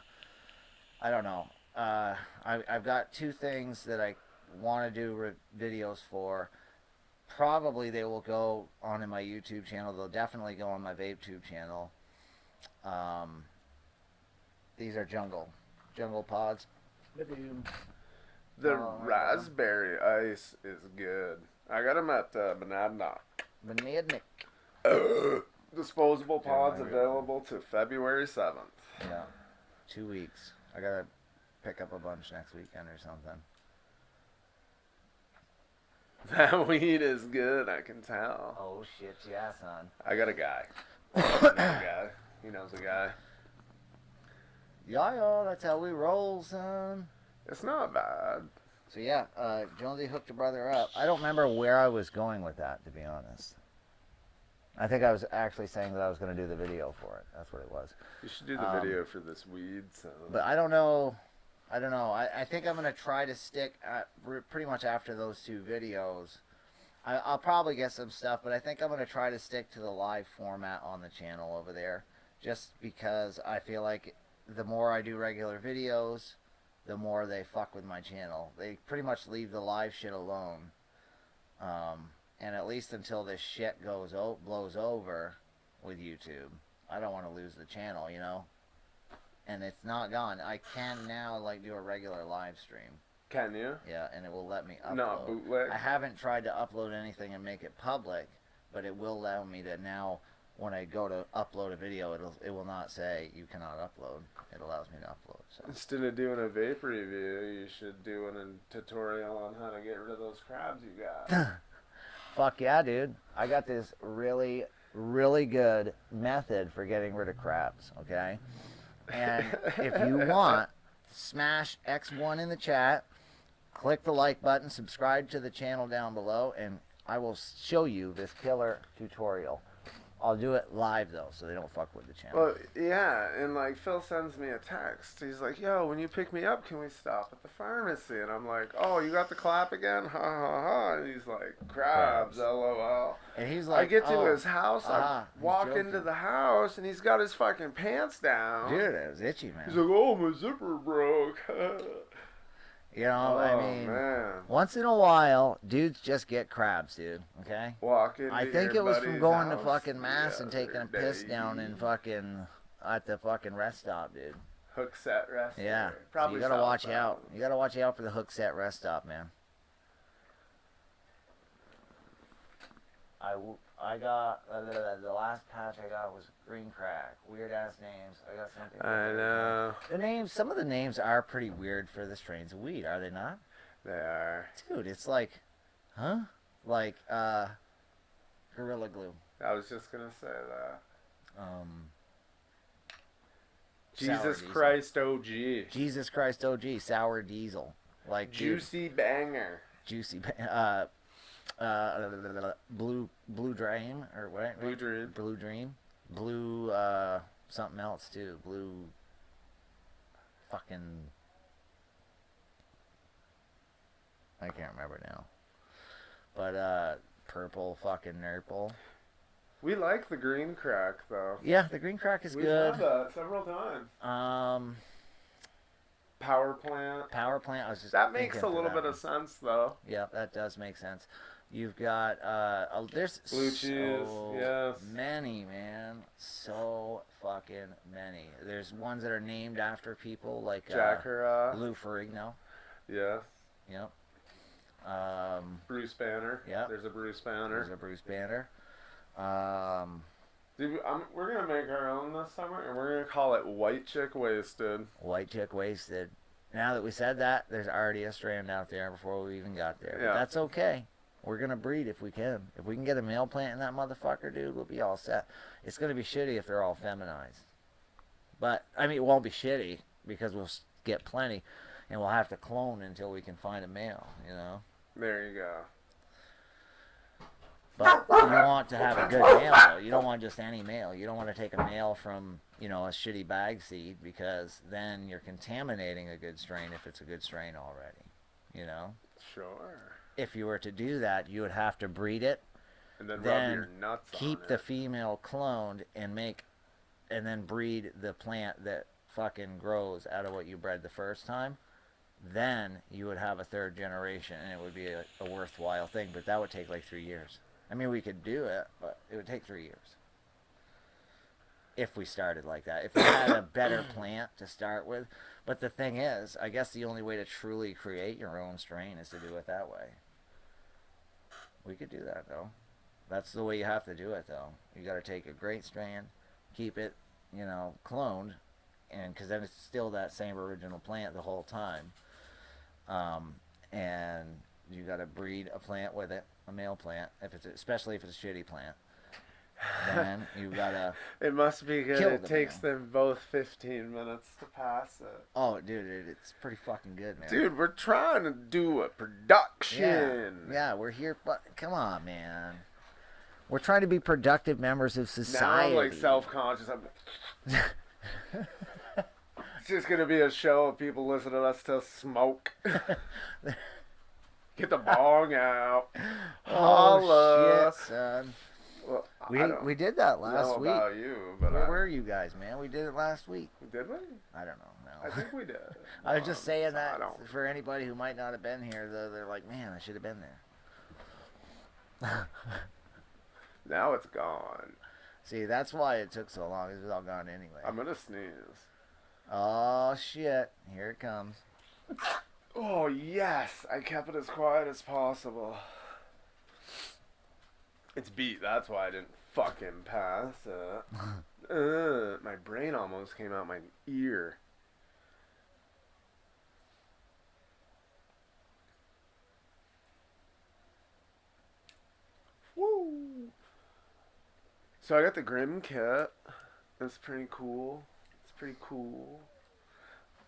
S1: I don't know. I've got two things that I want to do videos for. Probably they will go on in my YouTube channel. They'll definitely go on my VapeTube channel. These are jungle pods.
S2: The
S1: Oh,
S2: raspberry ice is good. I got them at Banana.
S1: Banadnik.
S2: Disposable pods
S1: Yeah, I got
S2: available to February 7th.
S1: Yeah, 2 weeks. I gotta pick up a bunch next weekend or something.
S2: That weed is good, I can tell.
S1: Oh shit, yeah, son.
S2: I got a guy. He knows a guy.
S1: Yeah, that's how we roll, son.
S2: It's not bad.
S1: So yeah, Jonesy hooked a brother up. I don't remember where I was going with that, to be honest. I think I was actually saying that I was going to do the video for it. That's what it was.
S2: You should do the video for this weed. So.
S1: But I don't know. I think I'm going to try to stick at, pretty much after those 2 videos. I'll probably get some stuff, but I think I'm going to try to stick to the live format on the channel over there. Just because I feel like the more I do regular videos, the more they fuck with my channel. They pretty much leave the live shit alone. And at least until this shit blows over with YouTube, I don't want to lose the channel, you know? And it's not gone. I can now, like, do a regular live stream.
S2: Can you?
S1: Yeah, and it will let me upload.
S2: Not bootleg?
S1: I haven't tried to upload anything and make it public, but it will allow me to now, when I go to upload a video, it will not say you cannot upload. It allows me to upload. So.
S2: Instead of doing a vape review, you should do a tutorial on how to get rid of those crabs you got.
S1: Fuck yeah, dude. I got this really, really good method for getting rid of crabs, okay? And if you want, smash X1 in the chat, click the like button, subscribe to the channel down below, and I will show you this killer tutorial. I'll do it live, though, so they don't fuck with the channel.
S2: Well, yeah, and, like, Phil sends me a text. He's like, yo, when you pick me up, can we stop at the pharmacy? And I'm like, oh, you got the clap again? Ha, ha, ha. And he's like, crabs, LOL.
S1: And he's like,
S2: I get to his house, I walk into the house, and he's got his fucking pants down.
S1: Dude, it was itchy, man.
S2: He's like, oh, my zipper broke.
S1: You know, I mean,
S2: man.
S1: Once in a while, dudes just get crabs, dude. Okay.
S2: I
S1: think it was from going to fucking Mass and taking a piss down in fucking at the fucking rest stop, dude.
S2: Hook set rest.
S1: Yeah.
S2: Probably.
S1: So you gotta watch out. You gotta watch out for the hook set rest stop, man. I got the last patch I got was green crack. Weird ass names. I got something.
S2: I know.
S1: The names. Some of the names are pretty weird for the strains of weed, are they not?
S2: They are.
S1: Dude, it's like, huh? Like Gorilla Glue.
S2: I was just gonna say that.
S1: Jesus
S2: Christ OG.
S1: Jesus Christ OG. Sour Diesel. Like
S2: Juicy Banger.
S1: Juicy. Blue Dream or what?
S2: Blue Dream.
S1: Blue Dream. Blue something else too. Blue fucking I can't remember now. But purple fucking nurple.
S2: We like the green crack though.
S1: Yeah, the green crack is good.
S2: We've had that several times. Power plant.
S1: Power plant. I was just
S2: that makes a little bit of sense though.
S1: Yeah, that does make sense. You've got there's
S2: blue cheese. Yes.
S1: Many, man. So fucking many. There's ones that are named after people like
S2: Jack
S1: Lou Ferrigno.
S2: Yes.
S1: Yep.
S2: Bruce Banner.
S1: Yep.
S2: There's a Bruce Banner.
S1: There's a Bruce Banner.
S2: Dude, we're gonna make our own this summer, and we're gonna call it White Chick Wasted.
S1: White Chick Wasted. Now that we said that, there's already a strand out there before we even got there.
S2: Yeah.
S1: But that's okay. We're gonna breed if we can. If we can get a male plant in that motherfucker, dude, we'll be all set. It's gonna be shitty if they're all feminized. But I mean, it won't be shitty because we'll get plenty, and we'll have to clone until we can find a male. You know.
S2: There you go.
S1: But you want to have a good male, though. You don't want just any male. You don't want to take a male from, you know, a shitty bag seed because then you're contaminating a good strain if it's a good strain already. You know?
S2: Sure.
S1: If you were to do that, you would have to breed it.
S2: And then rub your nuts on it.
S1: Keep the female cloned and then breed the plant that fucking grows out of what you bred the first time. Then you would have a third generation and it would be a worthwhile thing. But that would take like 3 years. I mean, we could do it, but it would take 3 years. If we started like that. If we had a better plant to start with. But the thing is, I guess the only way to truly create your own strain is to do it that way. We could do that, though. That's the way you have to do it, though. You got to take a great strain, keep it, you know, cloned, and because then it's still that same original plant the whole time. And you got to breed a plant with it, a male plant, especially if it's a shitty plant. Then you gotta.
S2: It must be good. It takes them both 15 minutes to pass it.
S1: Oh, dude, it's pretty fucking good, man.
S2: Dude, we're trying to do a production.
S1: Yeah, we're here, but come on, man. We're trying to be productive members of society.
S2: Now I'm like self-conscious. It's just gonna be a show of people listening to us to smoke. Get the bong out.
S1: Oh shit, son.
S2: Well,
S1: We did that last week.
S2: I don't know about you, but
S1: Where were you guys, man? We did it last week.
S2: Did we?
S1: I don't know. No.
S2: I think we did.
S1: I was just saying that for anybody who might not have been here, though, they're like, man, I should have been there.
S2: Now it's gone.
S1: See, that's why it took so long. It was all gone anyway.
S2: I'm gonna sneeze.
S1: Oh shit! Here it comes.
S2: Oh yes, I kept it as quiet as possible. It's beat. That's why I didn't fucking pass it. My brain almost came out my ear. Woo! So I got the Grim kit. That's pretty cool. It's pretty cool.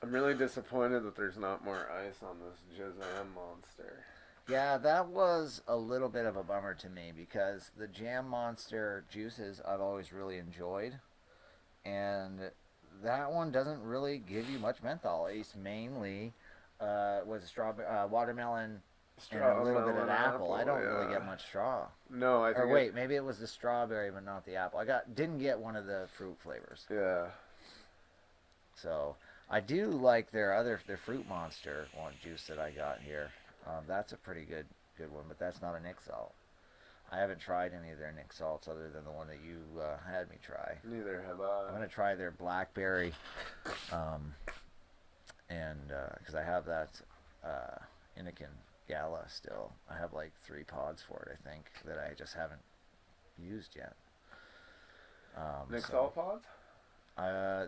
S2: I'm really disappointed that there's not more ice on this Jam Monster.
S1: Yeah, that was a little bit of a bummer to me because the Jam Monster juices I've always really enjoyed. And that one doesn't really give you much menthol. It's mainly was a strawberry, watermelon, and a little bit of apple. I don't really get much straw.
S2: No, I think.
S1: Or wait, maybe it was the strawberry, but not the apple. Didn't get one of the fruit flavors.
S2: Yeah.
S1: So I do like their Fruit Monster one juice that I got here. That's a pretty good one, but that's not a Nick Salt. I haven't tried any of their Nick Salts other than the one that you had me try.
S2: Neither have I.
S1: I'm gonna try their blackberry, and because I have that Innikin Gala still. I have like 3 pods for it, I think, that I just haven't used yet.
S2: Nick Salt pods?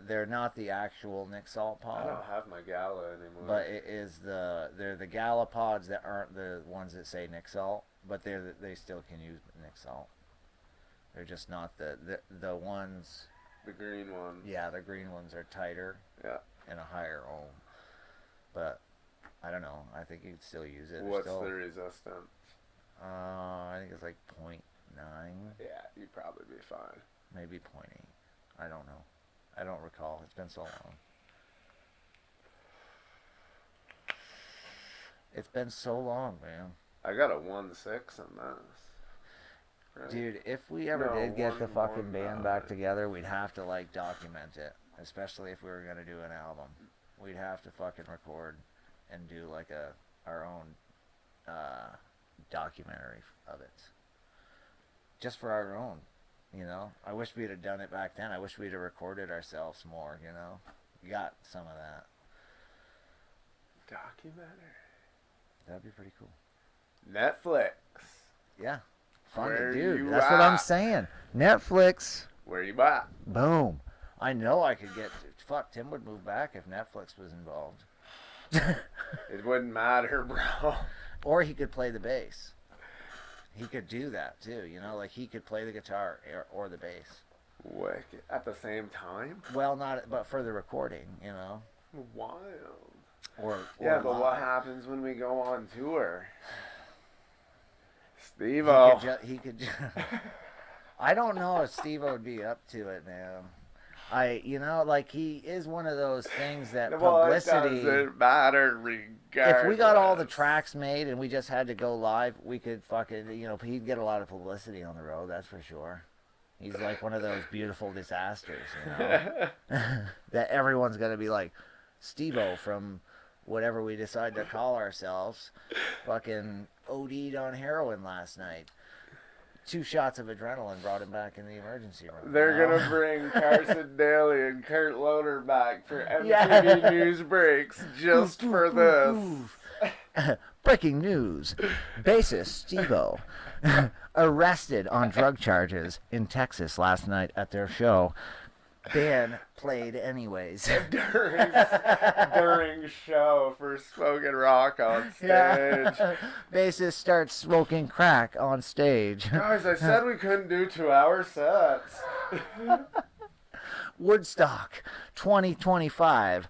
S1: They're not the actual Nick Salt pod.
S2: I don't have my Gala anymore.
S1: But they're the Gala pods that aren't the ones that say Nick Salt, but they still can use Nick Salt. They're just not the ones.
S2: The green ones.
S1: Yeah, the green ones are tighter.
S2: Yeah.
S1: And a higher ohm. But I don't know. I think you could still use it.
S2: What's the resistance?
S1: I think it's like 0.9.
S2: Yeah, you'd probably be fine.
S1: Maybe 0.8. I don't know. I don't recall. It's been so long. It's been so long, man.
S2: I got a 1.6 on this. Right?
S1: Dude, if we ever did get the fucking band back together, we'd have to like document it. Especially if we were gonna do an album. We'd have to fucking record and do like our own documentary of it. Just for our own, you know. I wish we'd have done it back then. I wish we'd have recorded ourselves more, you know. Got some of that.
S2: Documentary.
S1: That'd be pretty cool.
S2: Netflix.
S1: Yeah. Fun
S2: Where
S1: to do.
S2: you
S1: That's
S2: at?
S1: what I'm saying. Netflix.
S2: Where you at?
S1: Boom. I know I could get... Fuck, Tim would move back if Netflix was involved.
S2: It wouldn't matter, bro.
S1: Or he could play the bass. He could do that, too. You know, like he could play the guitar or the bass.
S2: Wicked. At the same time?
S1: Well, not... But for the recording, you know.
S2: Wild.
S1: Or
S2: yeah, but
S1: live.
S2: what happens when we go on tour? Steve-O.
S1: He could I don't know if Steve-O would be up to it, man. You know, like he is one of those things that publicity.
S2: It doesn't matter regardless.
S1: If we got all the tracks made and we just had to go live, we could fucking, you know, he'd get a lot of publicity on the road, that's for sure. He's like one of those beautiful disasters, you know, that everyone's gonna be like, Steve-O from whatever we decide to call ourselves, fucking OD'd on heroin last night. 2 shots of adrenaline brought him back in the emergency room.
S2: They're going to bring Carson Daly and Kurt Loder back for MTV News Breaks just for this.
S1: Breaking news. Bassist Steve-O arrested on drug charges in Texas last night at their show. Band played anyways.
S2: during show for smoking rock on stage.
S1: Yeah. Bassist starts smoking crack on stage.
S2: Guys, I said we couldn't do 2-hour sets.
S1: Woodstock 2025.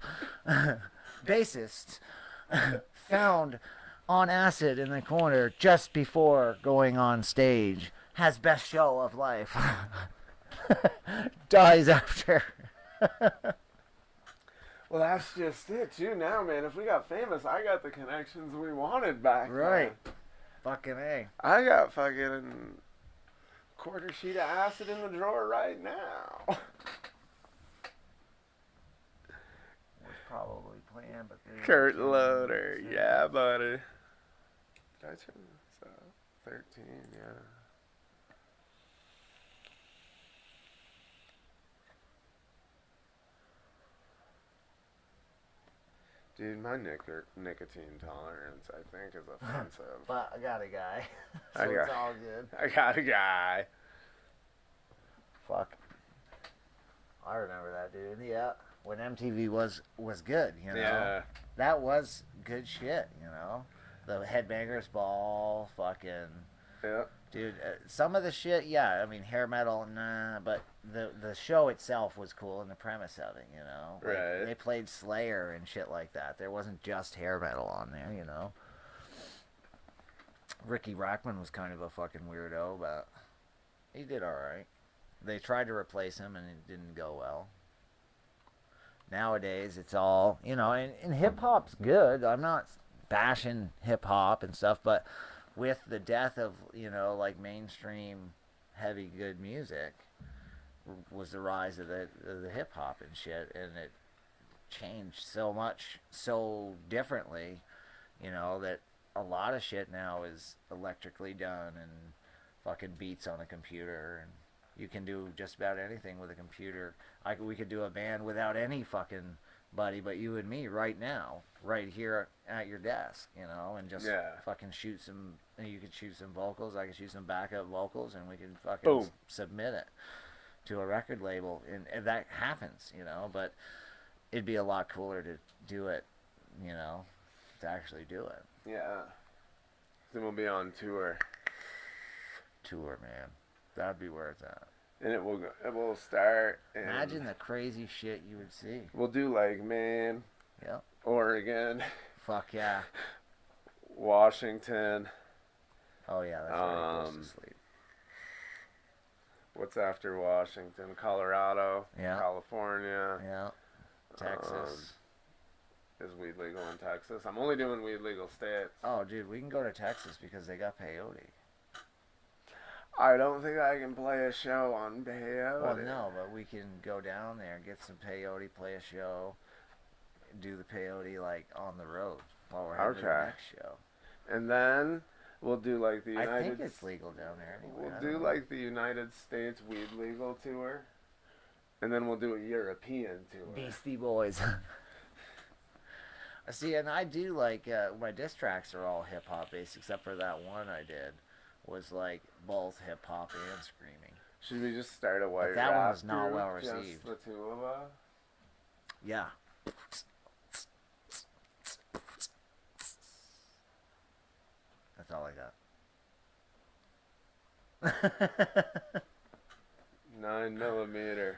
S1: Bassist found on acid in the corner just before going on stage. has best show of life. Dies after.
S2: Well, that's just it, too, now, man. If we got famous, I got the connections we wanted back
S1: Right.
S2: then.
S1: Fucking A.
S2: I got fucking quarter sheet of acid in the drawer right now.
S1: Was probably planned, but...
S2: Kurt Loder. Yeah, buddy. Did I turn this up? 13, yeah. Dude, my nicotine tolerance, I think, is offensive.
S1: But I got a guy. So it's all good.
S2: I got a guy.
S1: Fuck. I remember that, dude. Yeah. When MTV was good, you know?
S2: Yeah.
S1: That was good shit, you know? The Headbangers Ball, fucking...
S2: Yeah.
S1: Dude, some of the shit, yeah, I mean, hair metal, nah, but the show itself was cool and the premise of it, you know? Like,
S2: Right.
S1: They played Slayer and shit like that. There wasn't just hair metal on there, you know? Ricky Rackman was kind of a fucking weirdo, but he did alright. They tried to replace him and it didn't go well. Nowadays, it's all, you know, and hip-hop's good. I'm not bashing hip-hop and stuff, but... with the death of, you know, like mainstream heavy good music was the rise of the hip hop and shit, and it changed so much so differently, you know, that a lot of shit now is electrically done and fucking beats on a computer, and you can do just about anything with a computer. We could do a band without any fucking buddy but you and me right now, right here at your desk, you know, and just fucking shoot some. You could shoot some vocals, I could shoot some backup vocals, and we could fucking submit it to a record label, and that happens, you know. But it'd be a lot cooler to do it, you know, to actually do it.
S2: Yeah. Then we'll be on tour.
S1: Tour, man, that'd be where it's at.
S2: And it will start.
S1: Imagine the crazy shit you would see.
S2: We'll do like Maine.
S1: Yep.
S2: Oregon.
S1: Fuck yeah.
S2: Washington.
S1: Oh yeah, that's where it goes to sleep.
S2: What's after Washington? Colorado.
S1: Yeah.
S2: California.
S1: Yeah. Texas.
S2: Is weed legal in Texas? I'm only doing weed legal states.
S1: Oh, dude, we can go to Texas because they got peyote.
S2: I don't think I can play a show on peyote.
S1: Well, no, but we can go down there, get some peyote, play a show, do the peyote like on the road while we're having the next show.
S2: And then we'll do like the United...
S1: I think it's legal down there anyway.
S2: We'll do like the United States weed legal tour. And then we'll do a European tour.
S1: Beastie Boys. See, and I do like, my diss tracks are all hip-hop based, except for that one I did. Was like both hip-hop and screaming.
S2: Should we just start a white
S1: that
S2: rap
S1: one was not
S2: group,
S1: well received.
S2: Just the two of us?
S1: Yeah. That's all I got.
S2: 9mm.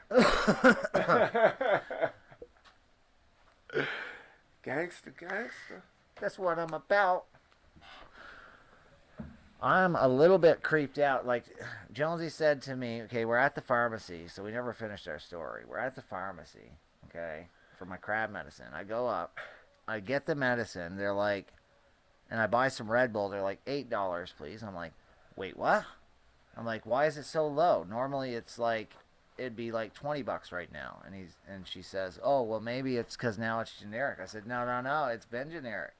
S2: Gangsta.
S1: That's what I'm about. I'm a little bit creeped out. Like, Jonesy said to me, okay, we're at the pharmacy, so we never finished our story. We're at the pharmacy, okay, for my crab medicine. I go up, I get the medicine, they're like, and I buy some Red Bull, they're like, $8, please. I'm like, wait, what? I'm like, why is it so low? Normally it's like, it'd be like $20 right now. And she says, oh, well, maybe it's because now it's generic. I said, no, it's been generic.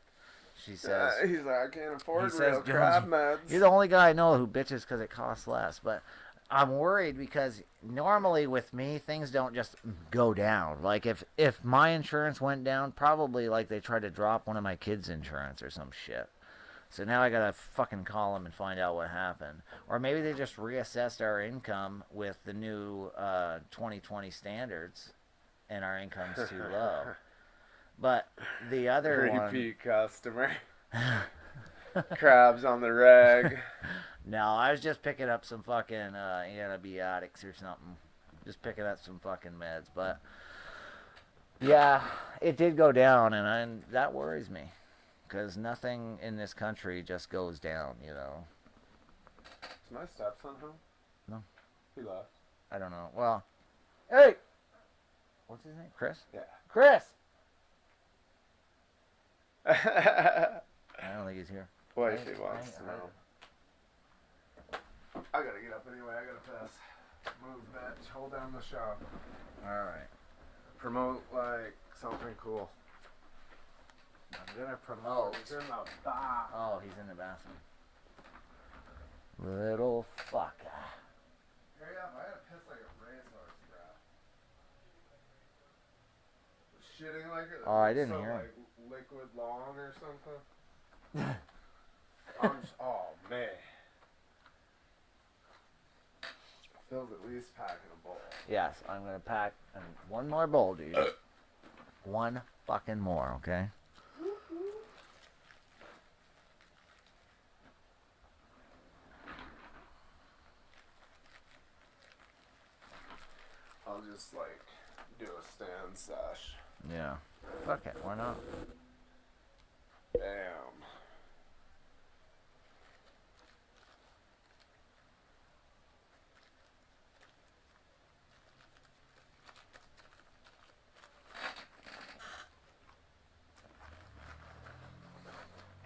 S1: She says,
S2: he's like, I can't afford real crab meds.
S1: You're the only guy I know who bitches because it costs less. But I'm worried because normally with me, things don't just go down. Like if my insurance went down, probably like they tried to drop one of my kids' insurance or some shit. So now I gotta fucking call them and find out what happened. Or maybe they just reassessed our income with the new 2020 standards and our income's too low. But the other
S2: Repeat customer. Crabs on the reg.
S1: No, I was just picking up some fucking antibiotics or something. Just picking up some fucking meds. But, yeah, it did go down, and that worries me. Because nothing in this country just goes down, you know.
S2: Is my stepson home?
S1: No.
S2: He left.
S1: I don't know. Well, hey! What's his name? Chris?
S2: Yeah.
S1: Chris! I don't think he's here.
S2: Wifey wants to know. I gotta get up anyway. I gotta piss. Move, bitch. Hold down the shop.
S1: Alright.
S2: Promote, like, something cool.
S1: I'm gonna promote.
S2: He's in the bath.
S1: Oh, he's in the bathroom. Little fucker.
S2: Hurry up. I gotta piss like a racehorse, bro. Shitting like it.
S1: Oh, I didn't hear him.
S2: Like liquid long or something. Oh, man. Phil's at least packing a bowl.
S1: Yes, I'm gonna pack one more bowl, dude. One fucking more, okay?
S2: I'll just like do a stand sesh.
S1: Yeah. Fuck it, why not?
S2: Damn.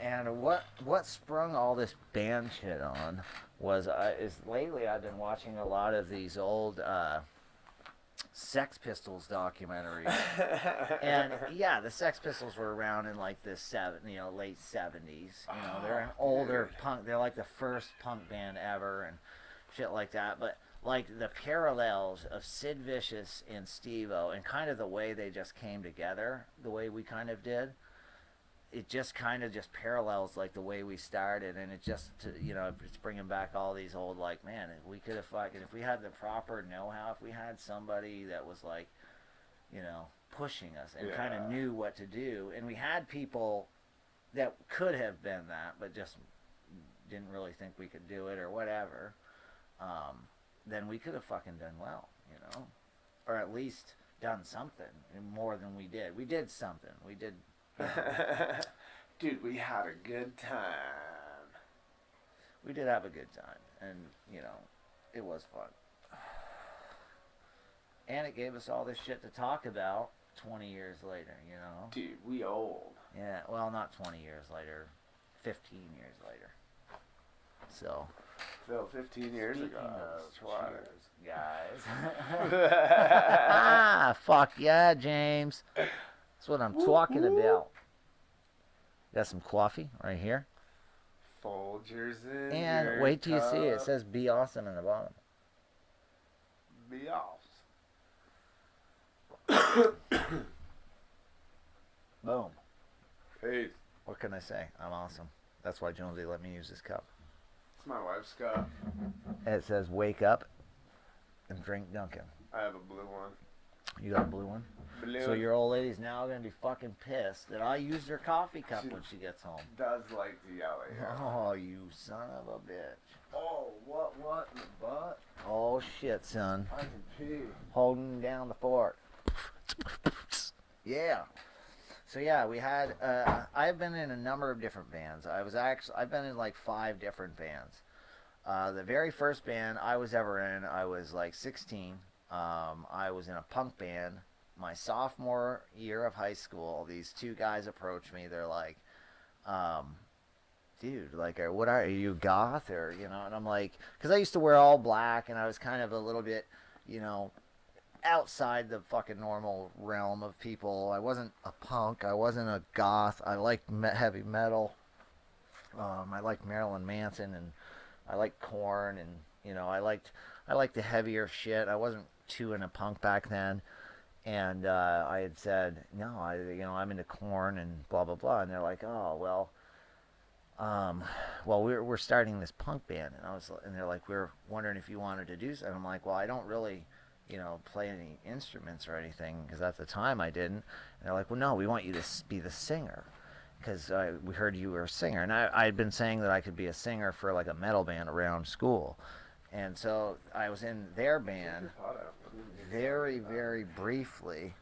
S1: And what sprung all this band shit on was is lately I've been watching a lot of these old Sex Pistols documentaries. And yeah, the Sex Pistols were around in like the late 70s. You know, they're an older punk. They're like the first punk band ever and shit like that. But like the parallels of Sid Vicious and Steve-O and kind of the way they just came together, the way we kind of did. It just kind of just parallels like the way we started, and it just, you know, it's bringing back all these old, like, man, we could have fucking, if we had the proper know-how, if we had somebody that was like, you know, pushing us and kind of knew what to do, and we had people that could have been that, but just didn't really think we could do it or whatever, then we could have fucking done well, you know, or at least done something more than we did. We did something. We did.
S2: Dude, we had a good time.
S1: We did have a good time, and you know, it was fun. And it gave us all this shit to talk about 20 years later, you know.
S2: Dude, we old.
S1: Yeah, well, not 20 years later, 15 years later. So.
S2: Phil, 15 years ago.
S1: Cheers, guys. Fuck yeah, James. That's what I'm talking about. Got some coffee right here.
S2: Folgers in
S1: and
S2: your
S1: wait till you see it. It
S2: cup.
S1: says "Be awesome" in the bottom.
S2: Be off.
S1: Boom.
S2: Peace.
S1: What can I say? I'm awesome. That's why Jonesy let me use this cup.
S2: It's my wife's cup.
S1: And it says "Wake up and drink Dunkin'."
S2: I have a blue one.
S1: You got a blue one?
S2: Blue.
S1: So your old lady's now going to be fucking pissed that I used her coffee cup when she gets home.
S2: Does like to yell at you.
S1: Oh, you son of a bitch.
S2: Oh, what in the butt?
S1: Oh, shit, son.
S2: I can pee.
S1: Holding down the fort. Yeah. So, yeah, we had... I've been in a number of different bands. I've been in, like, 5 different bands. The very first band I was ever in, I was, like, 16. I was in a punk band. My sophomore year of high school, these 2 guys approached me. They're like, dude, like, what are you, goth? Or, you know, and I'm like, because I used to wear all black, and I was kind of a little bit, you know, outside the fucking normal realm of people. I wasn't a punk. I wasn't a goth. I liked heavy metal. I liked Marilyn Manson, and I liked Korn, and, you know, I liked the heavier shit. I wasn't too into punk back then. And I had said, no, I'm into Korn and blah, blah, blah. And they're like, oh, well, we're starting this punk band. And they're like, we're wondering if you wanted to do something. I'm like, well, I don't really, you know, play any instruments or anything, because at the time I didn't. And they're like, well, no, we want you to be the singer, because we heard you were a singer. And I had been saying that I could be a singer for like a metal band around school. And so I was in their band very, very briefly.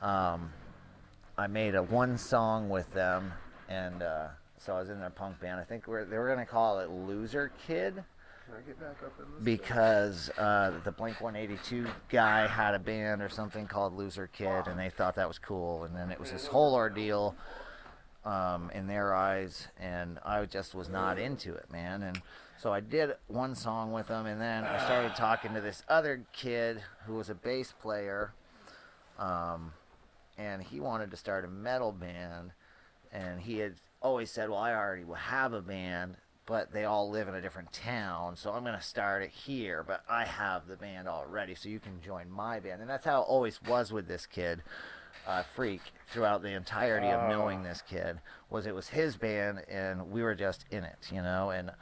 S1: I made one song with them, and so I was in their punk band. I think they were going to call it Loser Kid,
S2: Can I get back up in this?
S1: because the Blink 182 guy had a band or something called Loser Kid, and they thought that was cool. And then it was this whole ordeal in their eyes, and I just was not into it, man. And so I did one song with them, and then I started talking to this other kid who was a bass player, and he wanted to start a metal band, and he had always said, well, I already have a band, but they all live in a different town, so I'm going to start it here, but I have the band already, so you can join my band. And that's how it always was with this kid, Freak, throughout the entirety of knowing this kid, was it was his band, and we were just in it, you know. And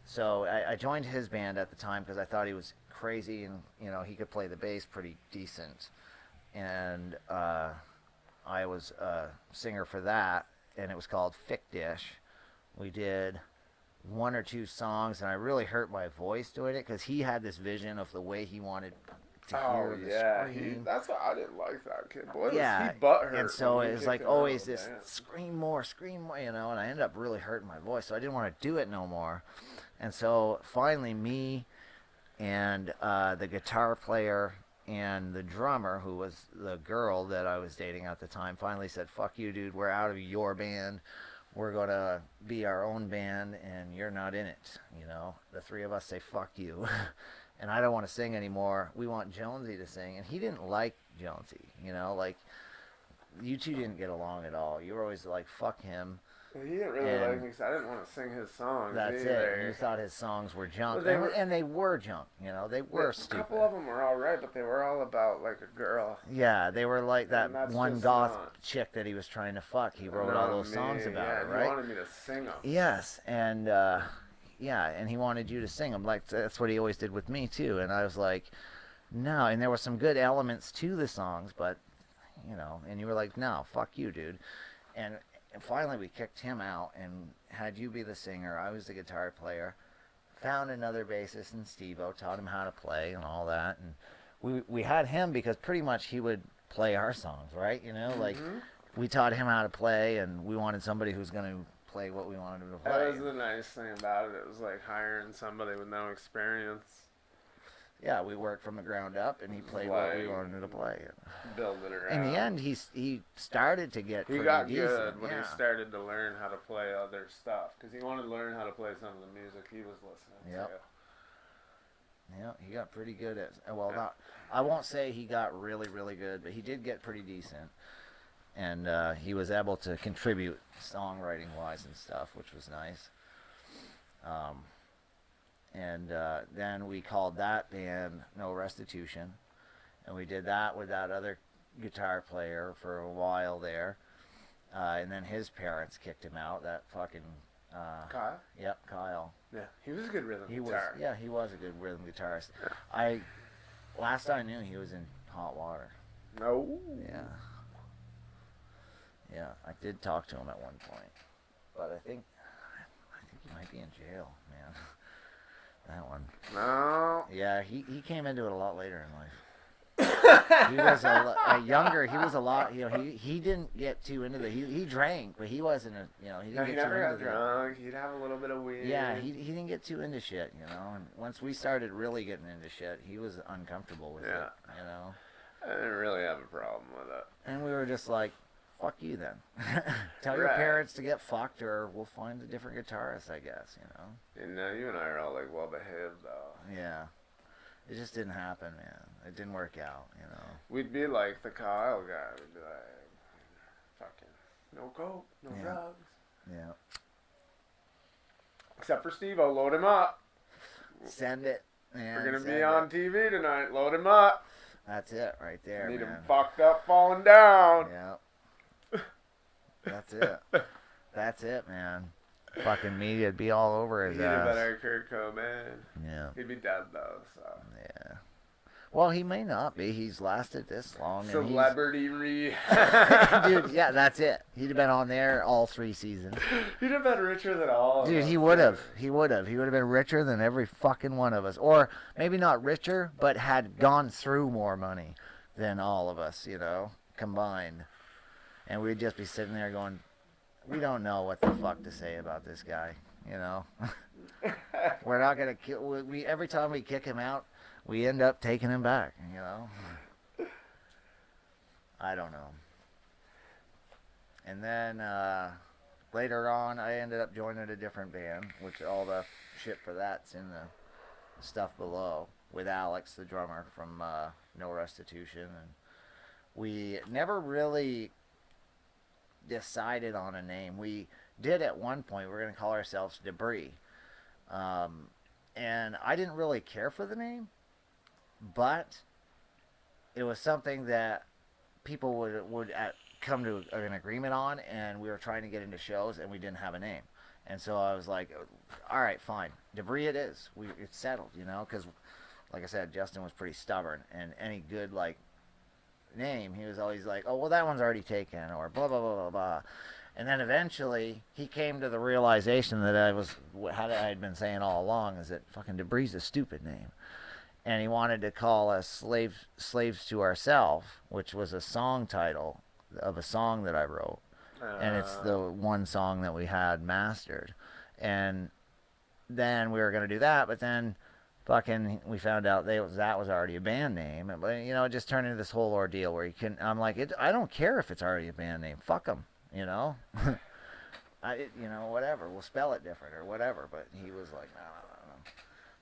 S1: so I joined his band at the time because I thought he was crazy, and, you know, he could play the bass pretty decent. And I was a singer for that, and it was called Fick Dish. We did one or two songs, and I really hurt my voice doing it because he had this vision of the way he wanted to hear the scream.
S2: That's why I didn't like that kid. Boy,
S1: yeah,
S2: he butthurt.
S1: And so it was like always this scream more, you know, and I ended up really hurting my voice, so I didn't want to do it no more. And so finally me and the guitar player and the drummer, who was the girl that I was dating at the time, finally said, fuck you, dude, we're out of your band. We're going to be our own band, and you're not in it, you know. The three of us say, fuck you. And I don't want to sing anymore. We want Jonesy to sing. And he didn't like Jonesy, you know. Like, you two didn't get along at all. You were always like, fuck him.
S2: He didn't really like me because I didn't want to sing his songs.
S1: That's
S2: either.
S1: it. You thought his songs were junk.
S2: Well,
S1: and they were junk, you know. They were stupid.
S2: A couple of them were all right, but they were all about, like, a girl.
S1: Yeah, they were like that one goth chick that he was trying to fuck. He wrote all those songs about her, right?
S2: He wanted me to sing them.
S1: Yes, and, and he wanted you to sing them. Like, that's what he always did with me, too. And I was like, no. And there were some good elements to the songs, but, you know, and you were like, no, fuck you, dude. And finally we kicked him out and had you be the singer. I was the guitar player. Found another bassist in Steve-O, taught him how to play and all that. And we had him because pretty much he would play our songs, right? You know, like we taught him how to play, and we wanted somebody who's going to play what we wanted him to play.
S2: That was the nice thing about it. It was like hiring somebody with no experience.
S1: Yeah, we worked from the ground up, and he played what we wanted him to play.
S2: Build it around.
S1: In the end, he started to get pretty
S2: got
S1: decent.
S2: Good when he started to learn how to play other stuff, because he wanted to learn how to play some of the music he was listening to.
S1: Yeah, he got pretty good at. Not. I won't say he got really, really good, but he did get pretty decent, and he was able to contribute songwriting wise and stuff, which was nice. And then we called that band No Restitution, and we did that with that other guitar player for a while there. And then his parents kicked him out. That fucking
S2: Kyle.
S1: Yep, Kyle.
S2: Yeah, he was a good rhythm guitar.
S1: He was a good rhythm guitarist. Last I knew, he was in hot water.
S2: No.
S1: Yeah, I did talk to him at one point, but I think he might be in jail, man. That one.
S2: No.
S1: Yeah, he came into it a lot later in life. He was younger. He was a lot. You know, he didn't get too into the. He drank, but he wasn't a. You know, he didn't
S2: he
S1: get
S2: never
S1: too
S2: got
S1: into
S2: drunk. He'd have a little bit of weed.
S1: Yeah, he didn't get too into shit. You know, and once we started really getting into shit, he was uncomfortable with it. You know.
S2: I didn't really have a problem with it.
S1: And we were just like, fuck you then. Tell your parents to get fucked, or we'll find a different guitarist, I guess, you know.
S2: And you and I are all like well behaved though.
S1: Yeah. It just didn't happen, man. It didn't work out, you know.
S2: We'd be like the Kyle guy. We'd be like, fucking no coke, no drugs.
S1: Yeah.
S2: Except for Steve-O, load him up.
S1: Send it, man.
S2: We're gonna be on TV tonight. Load him up.
S1: That's it, right there,
S2: Need
S1: man.
S2: him fucked up, falling down.
S1: Yeah. That's it. That's it, man. Fucking media'd be all over his ass.
S2: He'd be better Kurt Cobain.
S1: Yeah.
S2: He'd be dead though, so.
S1: Yeah. Well, he may not be. He's lasted this long.
S2: Celebrity
S1: Dude, yeah, that's it. He'd have been on there all 3 seasons.
S2: He'd have been richer than all of us.
S1: Dude, he would have. He would have. He would have been richer than every fucking one of us. Or maybe not richer, but had gone through more money than all of us, you know, combined. And we'd just be sitting there going, we don't know what the fuck to say about this guy, you know? We're not gonna kill. We every time we kick him out, we end up taking him back. You know. I don't know. And then later on, I ended up joining a different band, which all the shit for that's in the stuff below with Alex, the drummer from No Restitution, and we never really decided on a name. We did at one point. We were going to call ourselves Debris, and I didn't really care for the name, but it was something that people would come to an agreement on, and we were trying to get into shows, and we didn't have a name. And so I was like, all right, fine. Debris it is. It's settled, you know, because, like I said, Justin was pretty stubborn, and any good, like, name, he was always like, oh, well, that one's already taken, or blah, blah, blah, blah, blah. And then eventually, he came to the realization that I had been saying all along, is that fucking Debris is a stupid name. And he wanted to call us Slaves to Ourselves, which was a song title of a song that I wrote. And it's the one song that we had mastered. And then we were going to do that, but then fucking we found out that was already a band name. And, you know, it just turned into this whole ordeal where I'm like, I don't care if it's already a band name. Fuck them, you know? You know, whatever. We'll spell it different or whatever. But he was like, no.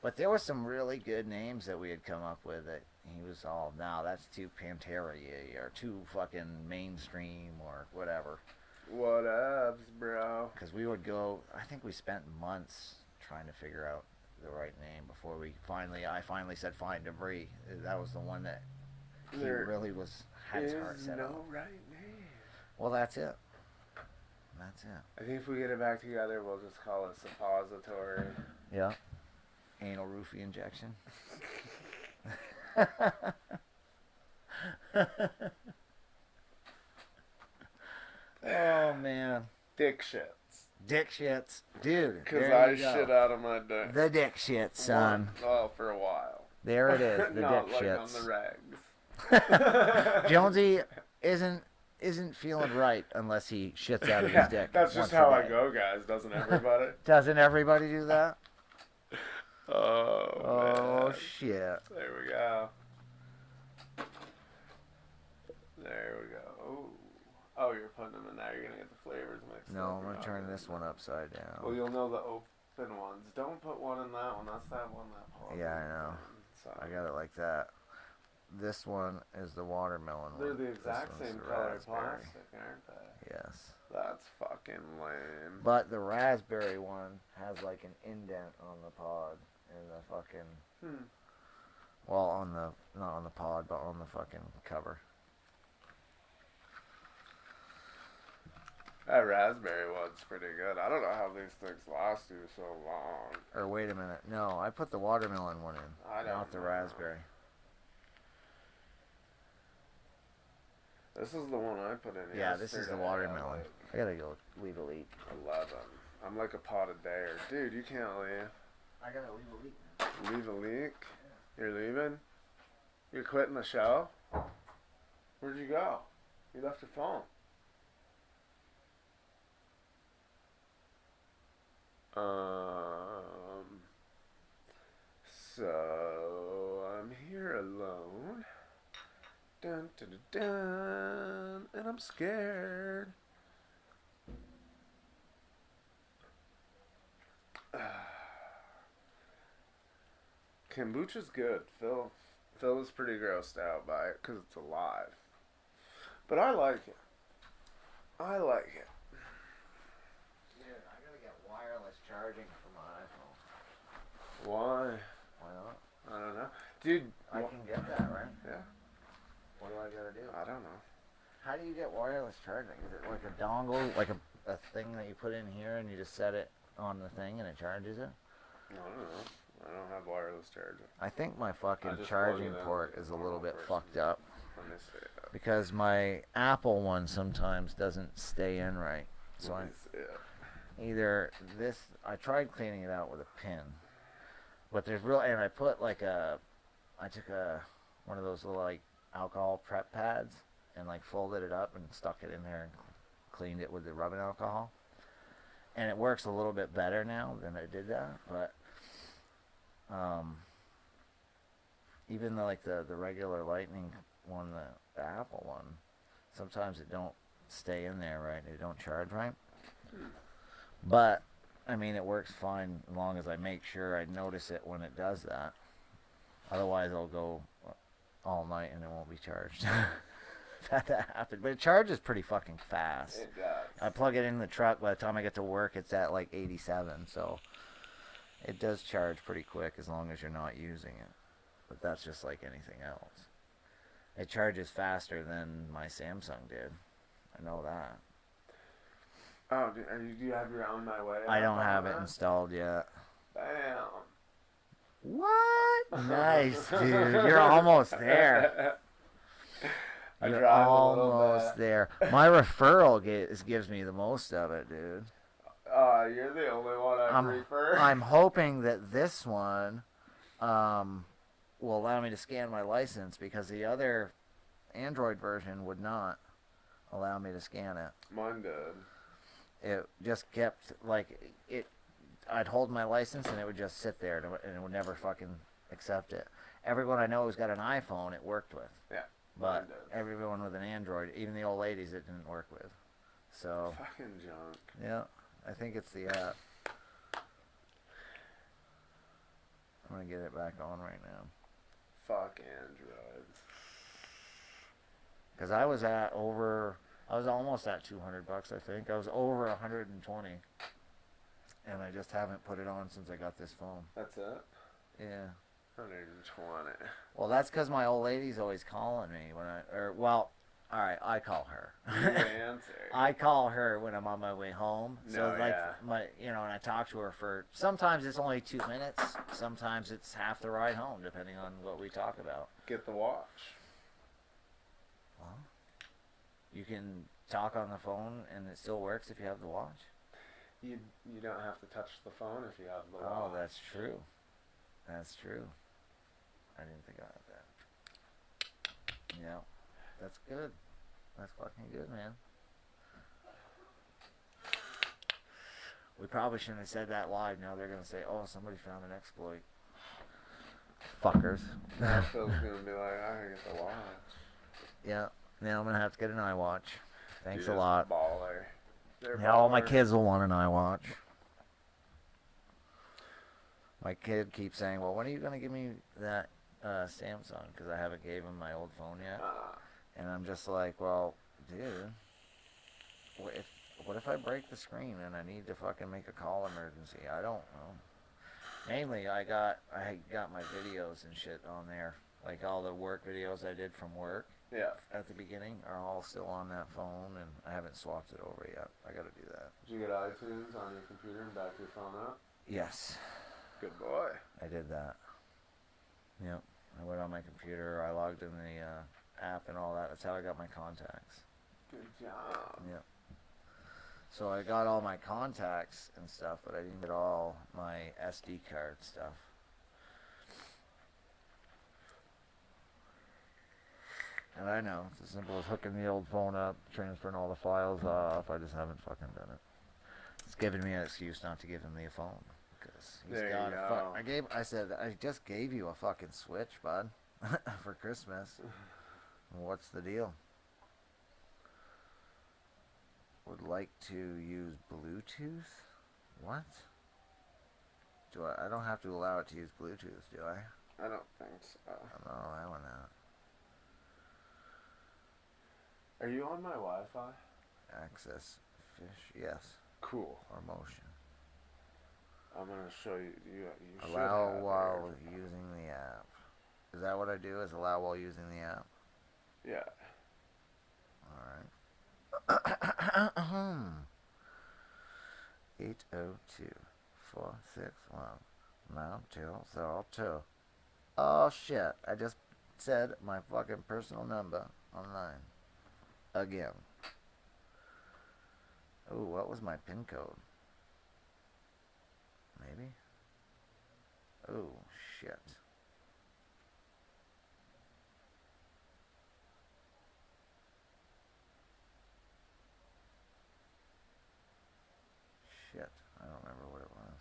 S1: But there were some really good names that we had come up with that he was all, no, that's too Pantera-y or too fucking mainstream or whatever.
S2: Whatevs, bro.
S1: Because we would go, I think we spent months trying to figure out the right name before I finally said, fine, Debris. That was the one that he really had his heart set on.
S2: No right name.
S1: Well, that's it. That's it.
S2: I think if we get it back together, we'll just call it Suppository.
S1: Yeah. Anal roofie injection. Oh, man.
S2: Dick shits.
S1: Dick shits. Dude.
S2: Because I shit out of my dick.
S1: The dick shits, son.
S2: Well, for a while.
S1: There it is. The
S2: Not
S1: dick
S2: like
S1: shits.
S2: On the rags.
S1: Jonesy isn't feeling right unless he shits out of his dick.
S2: That's just how I go, guys. Doesn't everybody?
S1: Doesn't everybody do that?
S2: Oh, man.
S1: Shit.
S2: There we go. There we go. Oh, you're putting them in there. You're going to get the flavors mixed.
S1: No, I'm going to turn this one upside down.
S2: Well, you'll know the open ones. Don't put one in that one. That's that one that Paul.
S1: Yeah, I know. I got it like that. This one is the watermelon one.
S2: They're the exact same color plastic, aren't they?
S1: Yes.
S2: That's fucking lame.
S1: But the raspberry one has like an indent on the pod and the fucking... Well, not on the pod, but on the fucking cover.
S2: That raspberry one's pretty good. I don't know how these things last you so long.
S1: Or wait a minute. No, I put the watermelon one in, not the raspberry.
S2: This is the one I put in.
S1: Yeah, this is the watermelon. I gotta go leave a leak.
S2: 11. I'm like a pot a day. Dude, you can't leave.
S1: I gotta leave a leak.
S2: Leave a leak? You're leaving? You're quitting the show? Where'd you go? You left your phone. So I'm here alone. Dun, dun, dun, dun, and I'm scared. Kombucha's good. Phil is pretty grossed out by it because it's alive. But I like it. I like it.
S1: Dude, I gotta get wireless charging for my iPhone.
S2: Why?
S1: Why not?
S2: I don't know. Dude.
S1: I can get that, right?
S2: Yeah.
S1: What do I gotta do?
S2: I don't know.
S1: How do you get wireless charging? Is it like a dongle, like a thing that you put in here and you just set it on the thing and it charges it?
S2: I don't know. I don't have wireless charging.
S1: I think my fucking charging port is a little bit fucked up.
S2: Let me see it.
S1: Because my Apple one sometimes doesn't stay in right. So either this, I tried cleaning it out with a pin, but and I put I took one of those little like alcohol prep pads and like folded it up and stuck it in there and cleaned it with the rubbing alcohol. And it works a little bit better now than I did that, but Um, even like the regular Lightning one, the Apple one, sometimes it don't stay in there right. It don't charge right. But I mean, it works fine as long as I make sure I notice it when it does that. Otherwise, it'll go all night and it won't be charged. That happened, but it charges pretty fucking fast.
S2: It does.
S1: I plug it in the truck. By the time I get to work, it's at like 87. So it does charge pretty quick as long as you're not using it. But that's just like anything else. It charges faster than my Samsung did. I know that.
S2: Oh, do you have your On My Way?
S1: I don't have it installed yet.
S2: Bam.
S1: What? Nice, dude. You're almost there. You're almost there. My referral gives me the most of it, dude.
S2: You're the only one I refer.
S1: I'm hoping that this one will allow me to scan my license because the other Android version would not allow me to scan it.
S2: Mine did.
S1: It just kept, like, I'd hold my license and it would just sit there and it would never fucking accept it. Everyone I know who's got an iPhone, it worked with.
S2: Yeah.
S1: But everyone with an Android, even the old ladies, it didn't work with. So.
S2: Fucking junk.
S1: Yeah, I think it's the app. I'm gonna get it back on right now.
S2: Fuck Androids.
S1: Because I was almost at $200, I think. I was over 120. And I just haven't put it on since I got this phone.
S2: That's it?
S1: Yeah.
S2: 120.
S1: Well, that's because my old lady's always calling me alright, I call her.
S2: You answer.
S1: I call her when I'm on my way home. So and I talk to her for, sometimes it's only 2 minutes. Sometimes it's half the ride home, depending on what we talk about.
S2: Get the watch.
S1: Well, you can talk on the phone and it still works if you have the watch.
S2: You don't have to touch the phone if you have the watch.
S1: Oh, that's true. That's true. I didn't think about that. Yeah, that's good. That's fucking good, man. We probably shouldn't have said that live. Now they're going to say, oh, somebody found an exploit. Fuckers.
S2: Now Phil's going to be like, I gotta get the watch.
S1: Yeah. Now I'm going to have to get an iWatch. Thanks a
S2: You're
S1: lot.
S2: Baller.
S1: Yeah, all my kids will want an iWatch. My kid keeps saying, well, when are you going to give me that Samsung? Because I haven't gave him my old phone yet. And I'm just like, well, dude, what if I break the screen and I need to fucking make a call emergency? I don't know. Mainly, I got my videos and shit on there. Like all the work videos I did from work.
S2: Yeah.
S1: At the beginning are all still on that phone, and I haven't swapped it over yet. I got to do that.
S2: Did you get iTunes on your computer and back your phone up?
S1: Yes.
S2: Good boy.
S1: I did that. Yep. I went on my computer. I logged in the app and all that. That's how I got my contacts.
S2: Good job.
S1: Yep. So I got all my contacts and stuff, but I didn't get all my SD card stuff. And I know, it's as simple as hooking the old phone up, transferring all the files off. I just haven't fucking done it. It's giving me an excuse not to give him the phone. Because he's got a I just gave you a fucking Switch, bud, for Christmas. What's the deal? Would like to use Bluetooth? What? I don't have to allow it to use Bluetooth, do I?
S2: I don't think so.
S1: I'm not allowing that.
S2: Are you on my Wi-Fi?
S1: Access fish, yes.
S2: Cool.
S1: Or motion.
S2: I'm gonna show you. You
S1: allow while using the app. Is that what I do? Is allow while using the app?
S2: Yeah.
S1: All right. 802-461-9202. Oh shit! I just said my fucking personal number online. Again. Ooh, what was my PIN code? Maybe? Oh, shit. Shit, I don't remember what it was.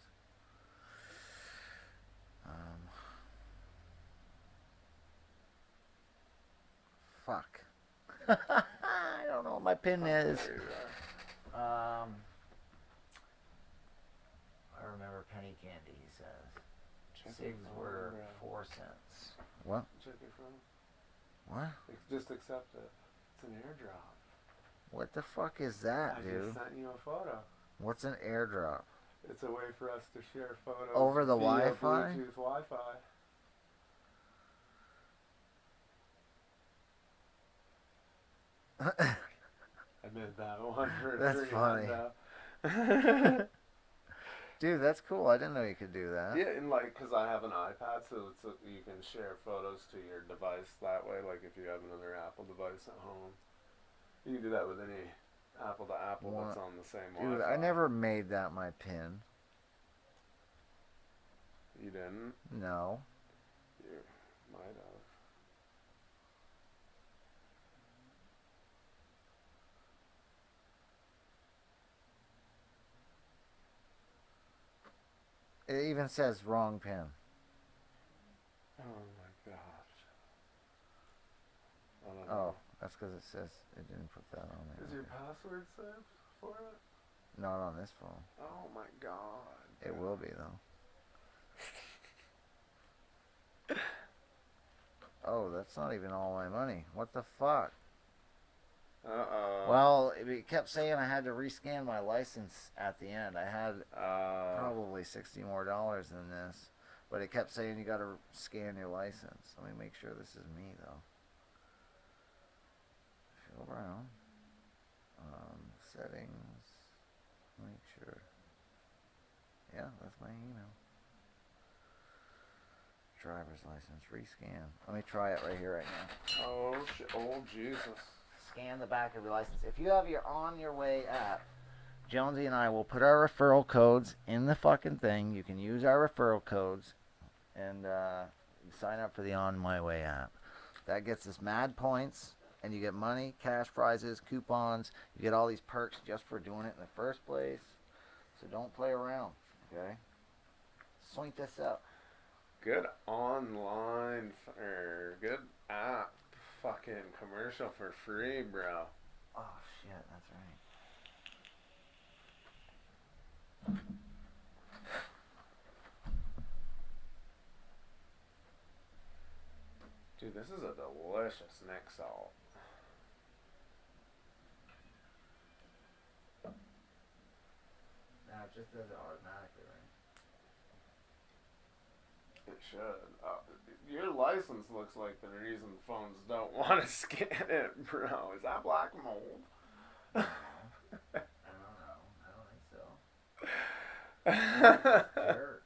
S1: I don't know what my pin is.
S2: There you are.
S1: I remember penny candy, he says.
S2: Check
S1: Cigs
S2: your phone,
S1: were
S2: bro.
S1: 4 cents. What?
S2: Check your phone.
S1: What?
S2: Just accept it. It's an airdrop.
S1: What the fuck is that, dude?
S2: I just sent you a photo.
S1: What's an airdrop?
S2: It's a way for us to share photos
S1: over the
S2: via
S1: Wi-Fi?
S2: Bluetooth Wi-Fi. I made that one for
S1: That's funny.
S2: $300.
S1: Dude, that's cool. I didn't know you could do that.
S2: Yeah, and like, cause I have an iPad, so you can share photos to your device that way. Like, if you have another Apple device at home, you can do that with any Apple to Apple that's on the same
S1: Dude,
S2: Wi-Fi.
S1: I never made that my pin.
S2: You didn't?
S1: No.
S2: You might have.
S1: It even says wrong pin.
S2: Oh my gosh. I don't
S1: Oh,
S2: know.
S1: that's because it says it didn't put that on there.
S2: Is your password saved for it?
S1: Not on this phone.
S2: Oh my god.
S1: It will be though. Oh, that's not even all my money. What the fuck?
S2: Uh-oh.
S1: Well, it kept saying I had to rescan my license at the end. I had probably $60 more than this, but it kept saying you got to scan your license. Let me make sure this is me though. Phil Brown. Settings. Make sure. Yeah, that's my email. Driver's license, rescan. Let me try it right here, right now.
S2: Oh shit! Oh Jesus!
S1: Scan the back of your license. If you have your On Your Way app, Jonesy and I will put our referral codes in the fucking thing. You can use our referral codes and sign up for the On My Way app. That gets us mad points, and you get money, cash prizes, coupons. You get all these perks just for doing it in the first place. So don't play around, okay? Swing this up.
S2: Good online or good app fucking commercial for free, bro.
S1: Oh shit, that's right.
S2: Dude, this is a delicious neck salt.
S1: Now it just does it automatically, right?
S2: It should. Your license looks like the reason phones don't want to scan it, bro. Is that black mold?
S1: I don't know. I don't think so. Dirt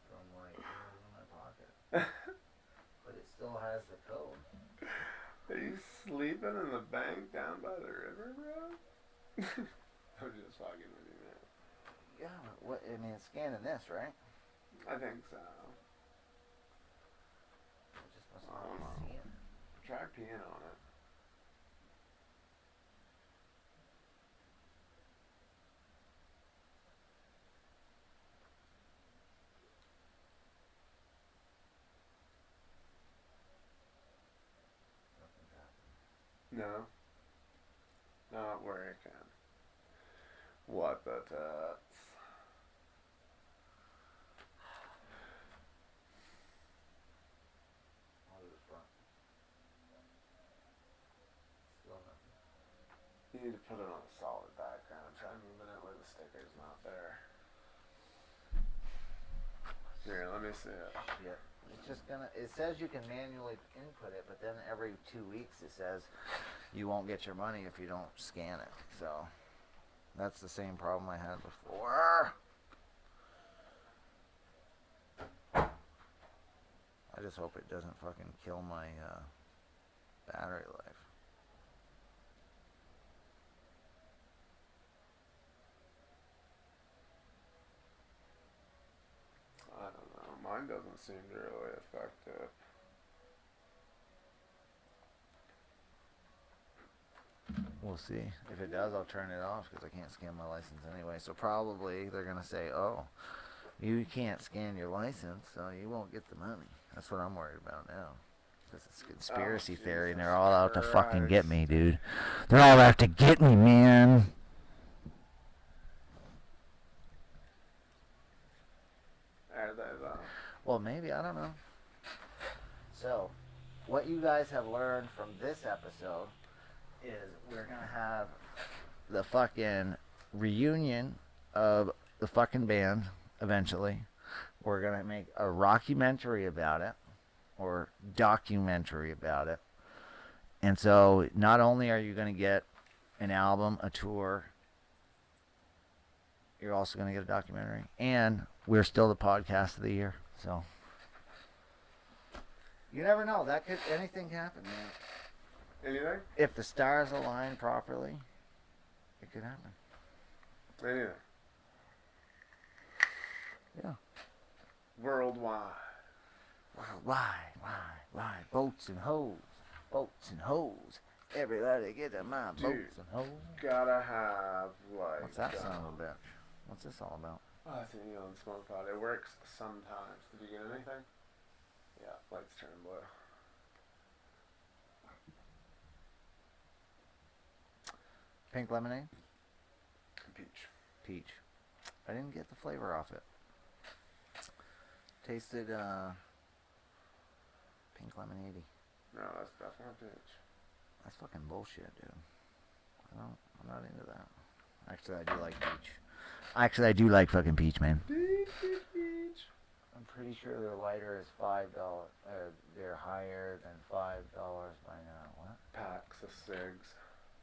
S1: from like in my pocket, but it still has the code.
S2: Are you sleeping in the bank down by the river, bro? I'm just fucking with you, man.
S1: Yeah, but what? I mean, it's scanning this, right?
S2: I think so.
S1: It just must
S2: I
S1: not
S2: don't
S1: be
S2: know.
S1: seeing.
S2: Try peeing on it.
S1: Nothing's happening.
S2: No. Not working. What the tits?
S1: I'll do the front. Still nothing.
S2: You need to put it on a solid background. Try moving it where the sticker's not there. Here, let me see it.
S1: Shit. It's just gonna. It says you can manually input it, but then every 2 weeks it says you won't get your money if you don't scan it. So that's the same problem I had before. I just hope it doesn't fucking kill my battery life.
S2: I don't know. Mine doesn't seem to really affect it.
S1: We'll see. If it does, I'll turn it off because I can't scan my license anyway. So probably they're gonna say, "Oh, you can't scan your license, so you won't get the money." That's what I'm worried about now. This is conspiracy theory, and
S2: Jesus
S1: they're all out to fucking get
S2: Christ.
S1: me, dude. They're all out to get me, man.
S2: Are they though?
S1: Well, maybe, I don't know. So, what you guys have learned from this episode is we're gonna have the fucking reunion of the fucking band eventually. We're gonna make a rockumentary about it, or documentary about it. And so, not only are you gonna get an album, a tour, you're also gonna get a documentary, and we're still the podcast of the year. So, you never know. That could anything can happen, man.
S2: Anything?
S1: If the stars align properly, it could happen.
S2: Anything.
S1: Yeah.
S2: Worldwide.
S1: Why? Boats and hoes. Everybody get in my
S2: Dude,
S1: boats and hoes.
S2: Gotta have like.
S1: What's that son of a bitch? What's this all about?
S2: Oh, I think you on smoke pot. It works sometimes. Did you get anything? Yeah, lights turn blue.
S1: Pink lemonade?
S2: Peach.
S1: I didn't get the flavor off it. Tasted pink lemonade.
S2: No, that's not peach.
S1: That's fucking bullshit, dude. I'm not into that. Actually, I do like peach. Actually, I do like fucking peach, man.
S2: Peach.
S1: I'm pretty sure their lighter is $5. They're higher than $5 by now. What?
S2: Packs of cigs.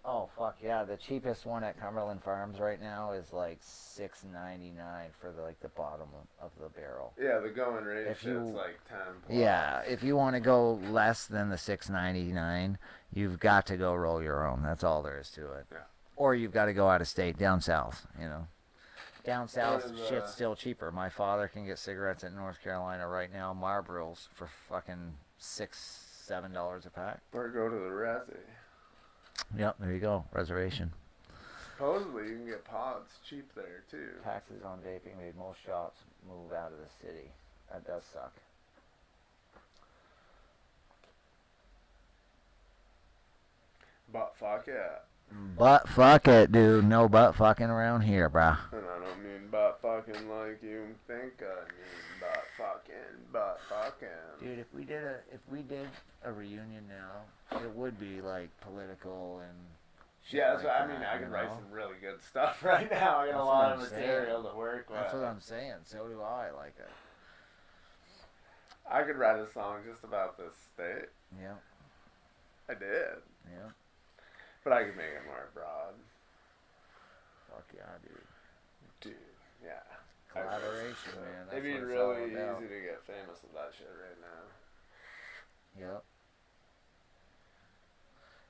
S1: Oh fuck yeah! The cheapest one at Cumberland Farms right now is like $6.99 for the bottom of the barrel.
S2: Yeah, the going rate
S1: If
S2: shit's
S1: you-
S2: like 10 plus.
S1: Yeah, if you want to go less than the $6.99, you've got to go roll your own. That's all there is to it.
S2: Yeah.
S1: Or you've got to go out of state, down south. You know, down south
S2: is,
S1: shit's still cheaper. My father can get cigarettes in North Carolina right now, Marlboros, for fucking $6-7 a pack.
S2: Or go to the Resi.
S1: Yep, there you go. Reservation.
S2: Supposedly you can get pods cheap there too.
S1: Taxes on vaping made most shops move out of the city. That does suck.
S2: But fuck yeah.
S1: But fuck it, dude. No butt fucking around here, brah.
S2: And I don't mean butt fucking like you think I mean butt fucking.
S1: Dude, if we did a reunion now, it would be like political and shit.
S2: Yeah, that's
S1: like
S2: what I
S1: that,
S2: mean. I could
S1: you
S2: write
S1: know?
S2: some really good stuff right now. I got
S1: That's
S2: a
S1: what
S2: lot
S1: I'm
S2: of
S1: saying.
S2: material to work with.
S1: That's what I'm saying. So do I. Like it.
S2: I could write a song just about this state.
S1: Yeah.
S2: I did.
S1: Yeah.
S2: But I could make it more broad.
S1: Fuck yeah, dude.
S2: Dude, yeah.
S1: Collaboration, man. That's
S2: It'd be
S1: what it's all
S2: really
S1: about.
S2: easy to get famous with that shit right now.
S1: Yep.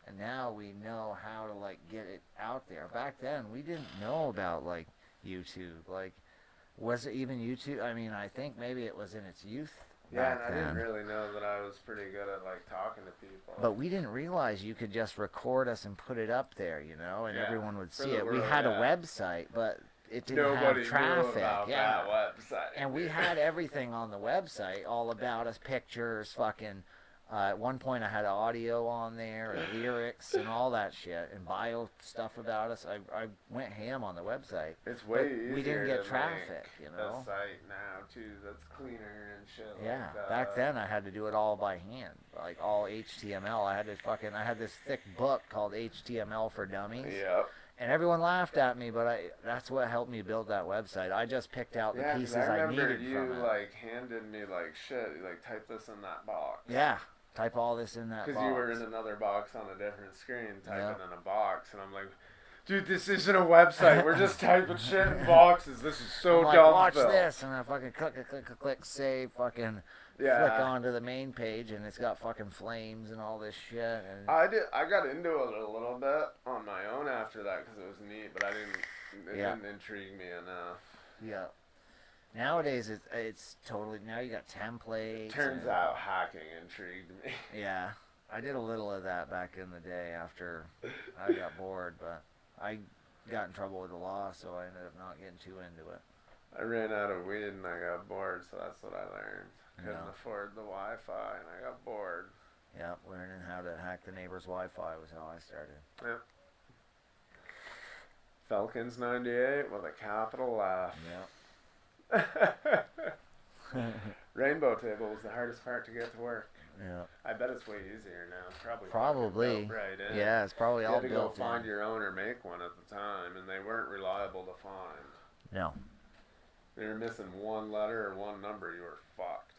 S1: And now we know how to get it out there. Back then, we didn't know about YouTube. Was it even YouTube? I mean, I think maybe it was in its youth.
S2: Yeah, and
S1: back
S2: I didn't
S1: then.
S2: really know that I was pretty good at talking to people.
S1: But we didn't realize you could just record us and put it up there, and
S2: Yeah,
S1: everyone would
S2: for
S1: see
S2: the
S1: it. We
S2: world,
S1: had a
S2: yeah.
S1: website, but it didn't
S2: Nobody
S1: have traffic.
S2: knew about
S1: yeah.
S2: that website.
S1: And we had everything on the website, all about us, pictures, fucking. At one point, I had audio on there, and lyrics, and all that shit, and bio stuff about us. I went ham on the website.
S2: It's way
S1: But
S2: easier
S1: we didn't get
S2: to
S1: traffic,
S2: make
S1: you know?
S2: a site now too that's cleaner and shit
S1: Yeah,
S2: like that.
S1: back then I had to do it all by hand, all HTML. I had this thick book called HTML for Dummies,
S2: Yep.
S1: and everyone laughed at me, but that's what helped me build that website. I just picked out the
S2: Yeah, 'cause
S1: pieces
S2: I
S1: I
S2: remember
S1: needed
S2: you
S1: from it.
S2: handed me shit, type this in that box.
S1: Yeah, type all this in that box.
S2: Because you were in another box on a different screen, typing
S1: Yeah.
S2: in a box, and I'm like, dude, this isn't a website. We're just typing shit in boxes. This is so
S1: I'm like,
S2: dumb.
S1: watch
S2: Phil."
S1: this, and I fucking click, save, fucking
S2: Yeah.
S1: flick onto the main page, and it's got fucking flames and all this shit. And
S2: I got into it a little bit on my own after that because it was neat, but it
S1: Yeah.
S2: didn't intrigue me enough.
S1: yeah. Nowadays, it's totally, now you got templates.
S2: Turns
S1: and-
S2: out hacking intrigued me.
S1: Yeah, I did a little of that back in the day after I got bored, but I got in trouble with the law, so I ended up not getting too into it.
S2: I ran out of weed and I got bored, so that's what I learned. Couldn't
S1: Yeah.
S2: afford the Wi-Fi and I got bored.
S1: Yeah, learning how to hack the neighbor's Wi-Fi was how I started.
S2: Yeah. Falcons 98 with a capital F.
S1: Yeah.
S2: Rainbow table was the hardest part to get to work.
S1: Yeah.
S2: I bet it's way easier now. It's
S1: probably
S2: built right in.
S1: Yeah, it's probably
S2: you
S1: all
S2: had to
S1: built
S2: go find
S1: in.
S2: your own or make one at the time, and they weren't reliable to find.
S1: No.
S2: If you were missing one letter or one number, you were fucked.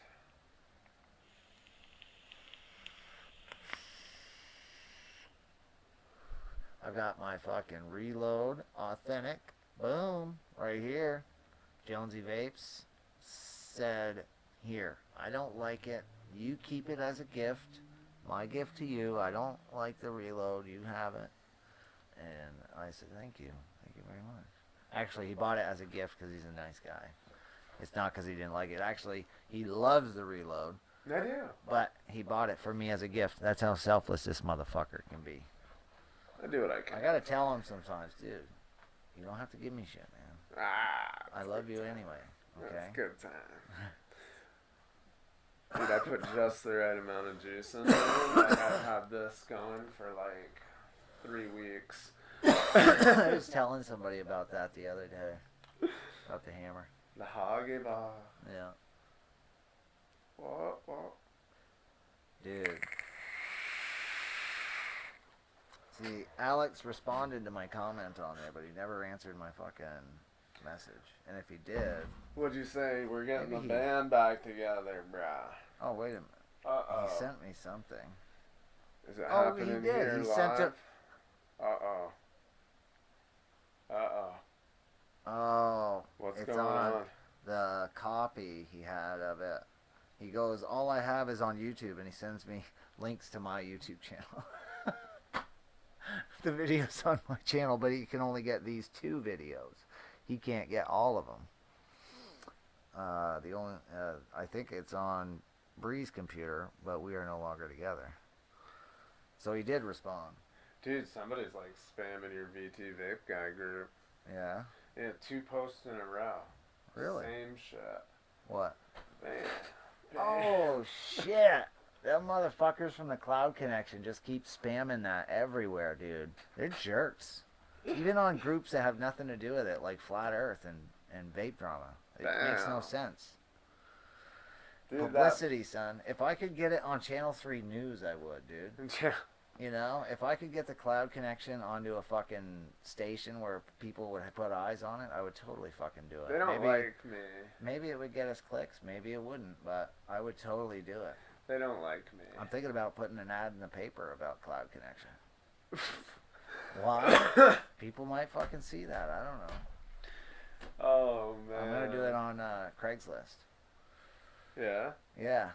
S1: I've got my fucking Reload Authentic. Boom. Right here. Jonesy Vapes said, here, I don't like it. You keep it as a gift. My gift to you. I don't like the Reload. You have it. And I said, thank you. Thank you very much. Actually, he bought it as a gift because he's a nice guy. It's not because he didn't like it. Actually, he loves the Reload.
S2: I do.
S1: But he bought it for me as a gift. That's how selfless this motherfucker can be.
S2: I do what I can.
S1: I gotta tell him sometimes, dude. You don't have to give me shit, man. I love you anyway. Okay.
S2: That's good time. Dude, I put just the right amount of juice in there. I have had this going for like 3 weeks.
S1: I was telling somebody about that the other day. About the hammer.
S2: The Hoggy Bar.
S1: Yeah.
S2: What?
S1: Dude. See, Alex responded to my comment on there, but he never answered my fucking message. And if he did...
S2: What'd you say? We're getting
S1: Maybe
S2: the band back together, brah.
S1: Oh, wait a minute.
S2: Uh-oh.
S1: He sent me something.
S2: Is it
S1: Oh,
S2: happening
S1: he did.
S2: here
S1: He
S2: live?
S1: sent it.
S2: Uh-oh. Uh-oh.
S1: Oh.
S2: What's
S1: it's
S2: going
S1: on
S2: on?
S1: the copy he had of it. He goes, all I have is on YouTube, and he sends me links to my YouTube channel. The video's on my channel, but he can only get these 2 videos. He can't get all of them. I think it's on Bree's computer, but we are no longer together. So he did respond.
S2: Dude, somebody's like spamming your VT Vape Guy group.
S1: Yeah?
S2: Yeah, 2 posts in a row.
S1: Really?
S2: Same shit.
S1: What?
S2: Man.
S1: Oh, shit. Them motherfuckers from the Cloud Connection just keep spamming that everywhere, dude. They're jerks. Even on groups that have nothing to do with it, like Flat Earth and Vape Drama. It makes no sense.
S2: Dude,
S1: Publicity, son. If I could get it on Channel 3 News, I would, dude.
S2: Yeah.
S1: You know, if I could get the Cloud Connection onto a fucking station where people would put eyes on it, I would totally fucking do it.
S2: They don't like me.
S1: Maybe it would get us clicks. Maybe it wouldn't, but I would totally do it.
S2: They don't like me.
S1: I'm thinking about putting an ad in the paper about Cloud Connection. Why? People might fucking see that. I don't know.
S2: Oh, man.
S1: I'm going to do it on Craigslist.
S2: Yeah?
S1: Yeah.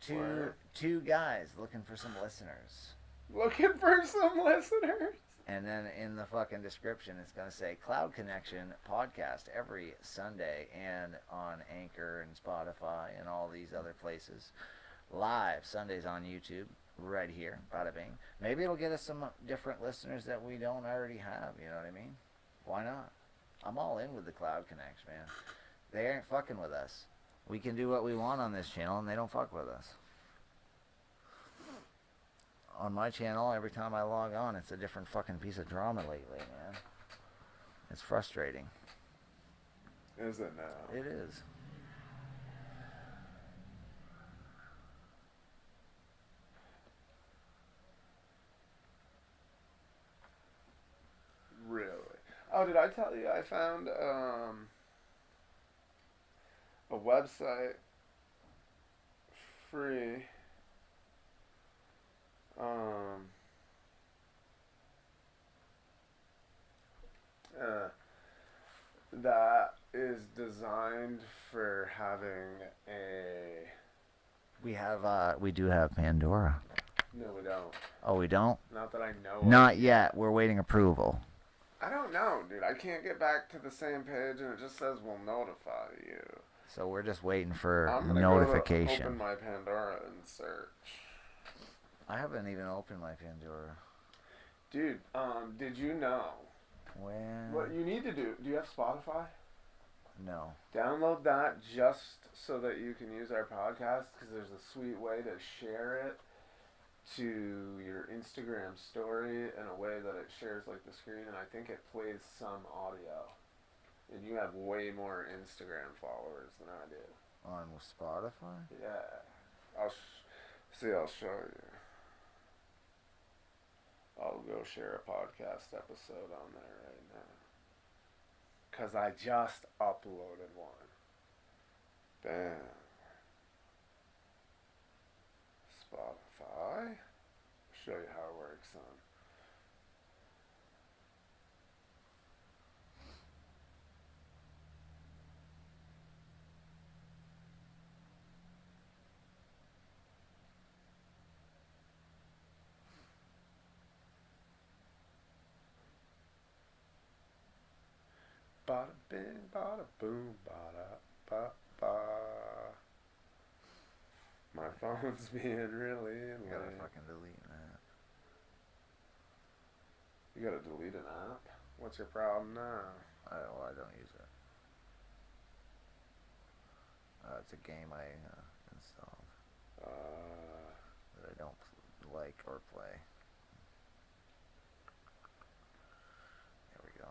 S2: Where?
S1: Two guys looking for some listeners.
S2: Looking for some listeners?
S1: And then in the fucking description, it's going to say Cloud Connection podcast every Sunday and on Anchor and Spotify and all these other places. Live Sundays on YouTube, right here, bada bing. Maybe it'll get us some different listeners that we don't already have, you know what I mean? Why not? I'm all in with the Cloud Connection, man. They aren't fucking with us. We can do what we want on this channel, and they don't fuck with us. On my channel, every time I log on, it's a different fucking piece of drama lately, man. It's frustrating.
S2: Is it now?
S1: It is.
S2: Really? Oh, did I tell you I found a website free that is designed for having a...
S1: We do have Pandora.
S2: No, we don't.
S1: Oh, we don't?
S2: Not that I know
S1: Not
S2: of.
S1: yet. We're waiting approval.
S2: I don't know, dude. I can't get back to the same page, and it just says we'll notify you.
S1: So we're just waiting for
S2: I'm gonna
S1: notification.
S2: open my Pandora and search.
S1: I haven't even opened my Pandora.
S2: Dude, did you know
S1: When?
S2: what you need to do? Do you have Spotify?
S1: No.
S2: Download that just so that you can use our podcast, because there's a sweet way to share it to your Instagram story in a way that it shares like the screen, and I think it plays some audio. And you have way more Instagram followers than I do.
S1: On Spotify?
S2: Yeah. I'll show you. I'll go share a podcast episode on there right now. Because I just uploaded one. Bam. Spotify. Show you how it works, son. Bada bing, bada boom, bada ba ba. My phone's being really
S1: You gotta fucking delete that.
S2: You gotta delete an app? What's your problem now?
S1: I don't use it. It's a game I installed that I don't like or play. There we go.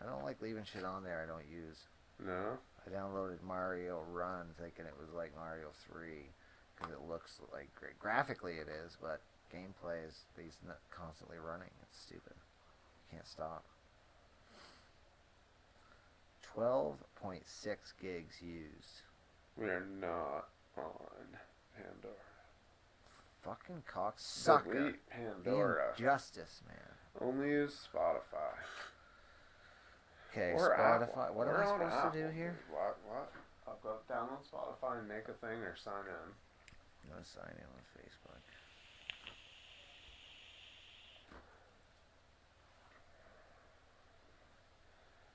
S1: I don't like leaving shit on there I don't use.
S2: No?
S1: I downloaded Mario Run thinking it was like Mario 3 because it looks like great. Graphically it is, but gameplay is these constantly running. It's stupid. You can't stop. 12.6 gigs used.
S2: We are not on Pandora.
S1: Fucking cocksucker.
S2: Delete Pandora.
S1: Injustice, man.
S2: Only use Spotify.
S1: Okay,
S2: Or
S1: Spotify.
S2: Apple.
S1: What
S2: We're
S1: am I
S2: on
S1: supposed
S2: Apple,
S1: to do here?
S2: dude. What? I'll go download Spotify and make a thing or sign in.
S1: I'm gonna sign in on Facebook.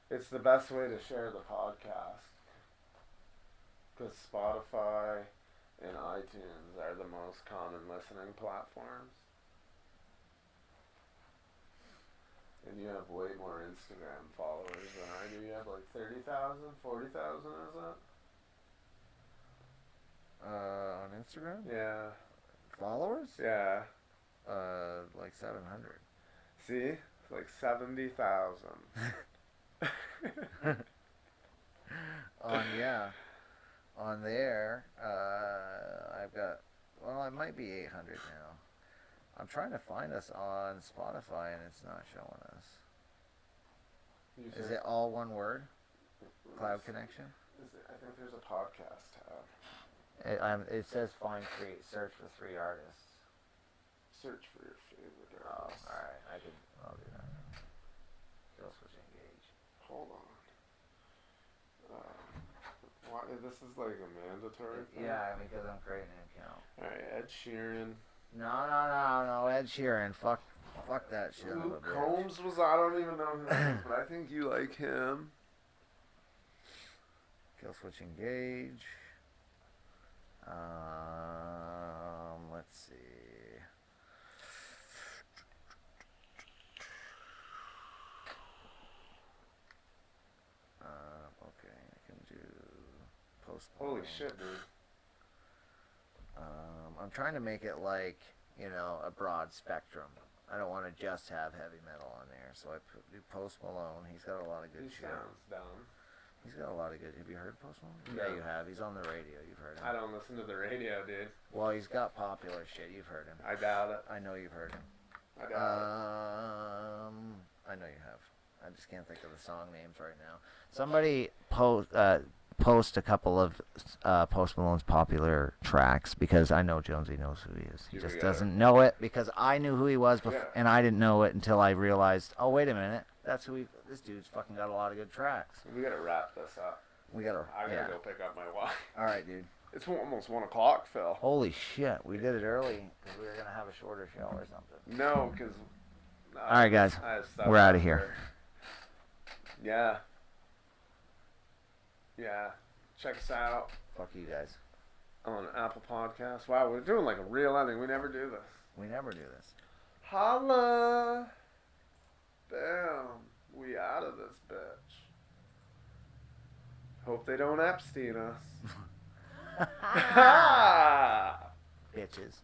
S2: It's the best way to share the podcast. Because Spotify and iTunes are the most common listening platforms. And you have way more Instagram followers than I do. You have like 30,000, 40,000, is that?
S1: On Instagram?
S2: Yeah.
S1: Followers?
S2: Yeah.
S1: Like 700.
S2: See? It's like 70,000.
S1: On there, I've got, well, it might be 800 now. I'm trying to find us on Spotify and it's not showing us. Is it all one word? Cloud connection?
S2: I think there's a podcast tab.
S1: It says find three, search for 3 artists.
S2: Search for your favorite
S1: Oh,
S2: artist.
S1: alright, I'll do that. Kill switch engage.
S2: Hold on. Why, this is like a mandatory thing?
S1: Yeah, because I'm creating an account.
S2: Alright, Ed Sheeran.
S1: No, Ed Sheeran. Fuck that shit.
S2: Luke Combs was, I don't even know who that is, but I think you like him.
S1: Kill switch engage. Let's see. Okay, I can do post.
S2: Holy shit, dude.
S1: I'm trying to make it like, a broad spectrum. I don't want to just have heavy metal on there, so I do Post Malone. He's got a lot of good
S2: He
S1: shit.
S2: sounds dumb.
S1: He's got a lot of good. Have you heard Post Malone?
S2: No.
S1: Yeah, you have. He's on the radio. You've heard him.
S2: I don't listen to the radio, dude.
S1: Well, he's got popular shit. You've heard him.
S2: I doubt it.
S1: I know you've heard him.
S2: I doubt
S1: I know you have. I just can't think of the song names right now. Somebody post a couple of Post Malone's popular tracks because I know Jonesy knows who he is. He just doesn't know it because I knew who he was and I didn't know it until I realized, oh, wait a minute. That's who this dude's fucking got a lot of good tracks.
S2: it. We gotta wrap this up. I gotta go pick up my wife.
S1: All right, dude.
S2: It's almost 1 o'clock, Phil.
S1: Holy shit. We did it early because we were going to have a shorter show or something.
S2: No, because...
S1: All right, guys. We're out of here.
S2: Yeah. Yeah. Check us out.
S1: Fuck you guys.
S2: On Apple Podcasts. Wow, we're doing like a real ending. We never do this.
S1: We never do this.
S2: Holla! Bam. We out of this bitch. Hope they don't Epstein us.
S1: Bitches.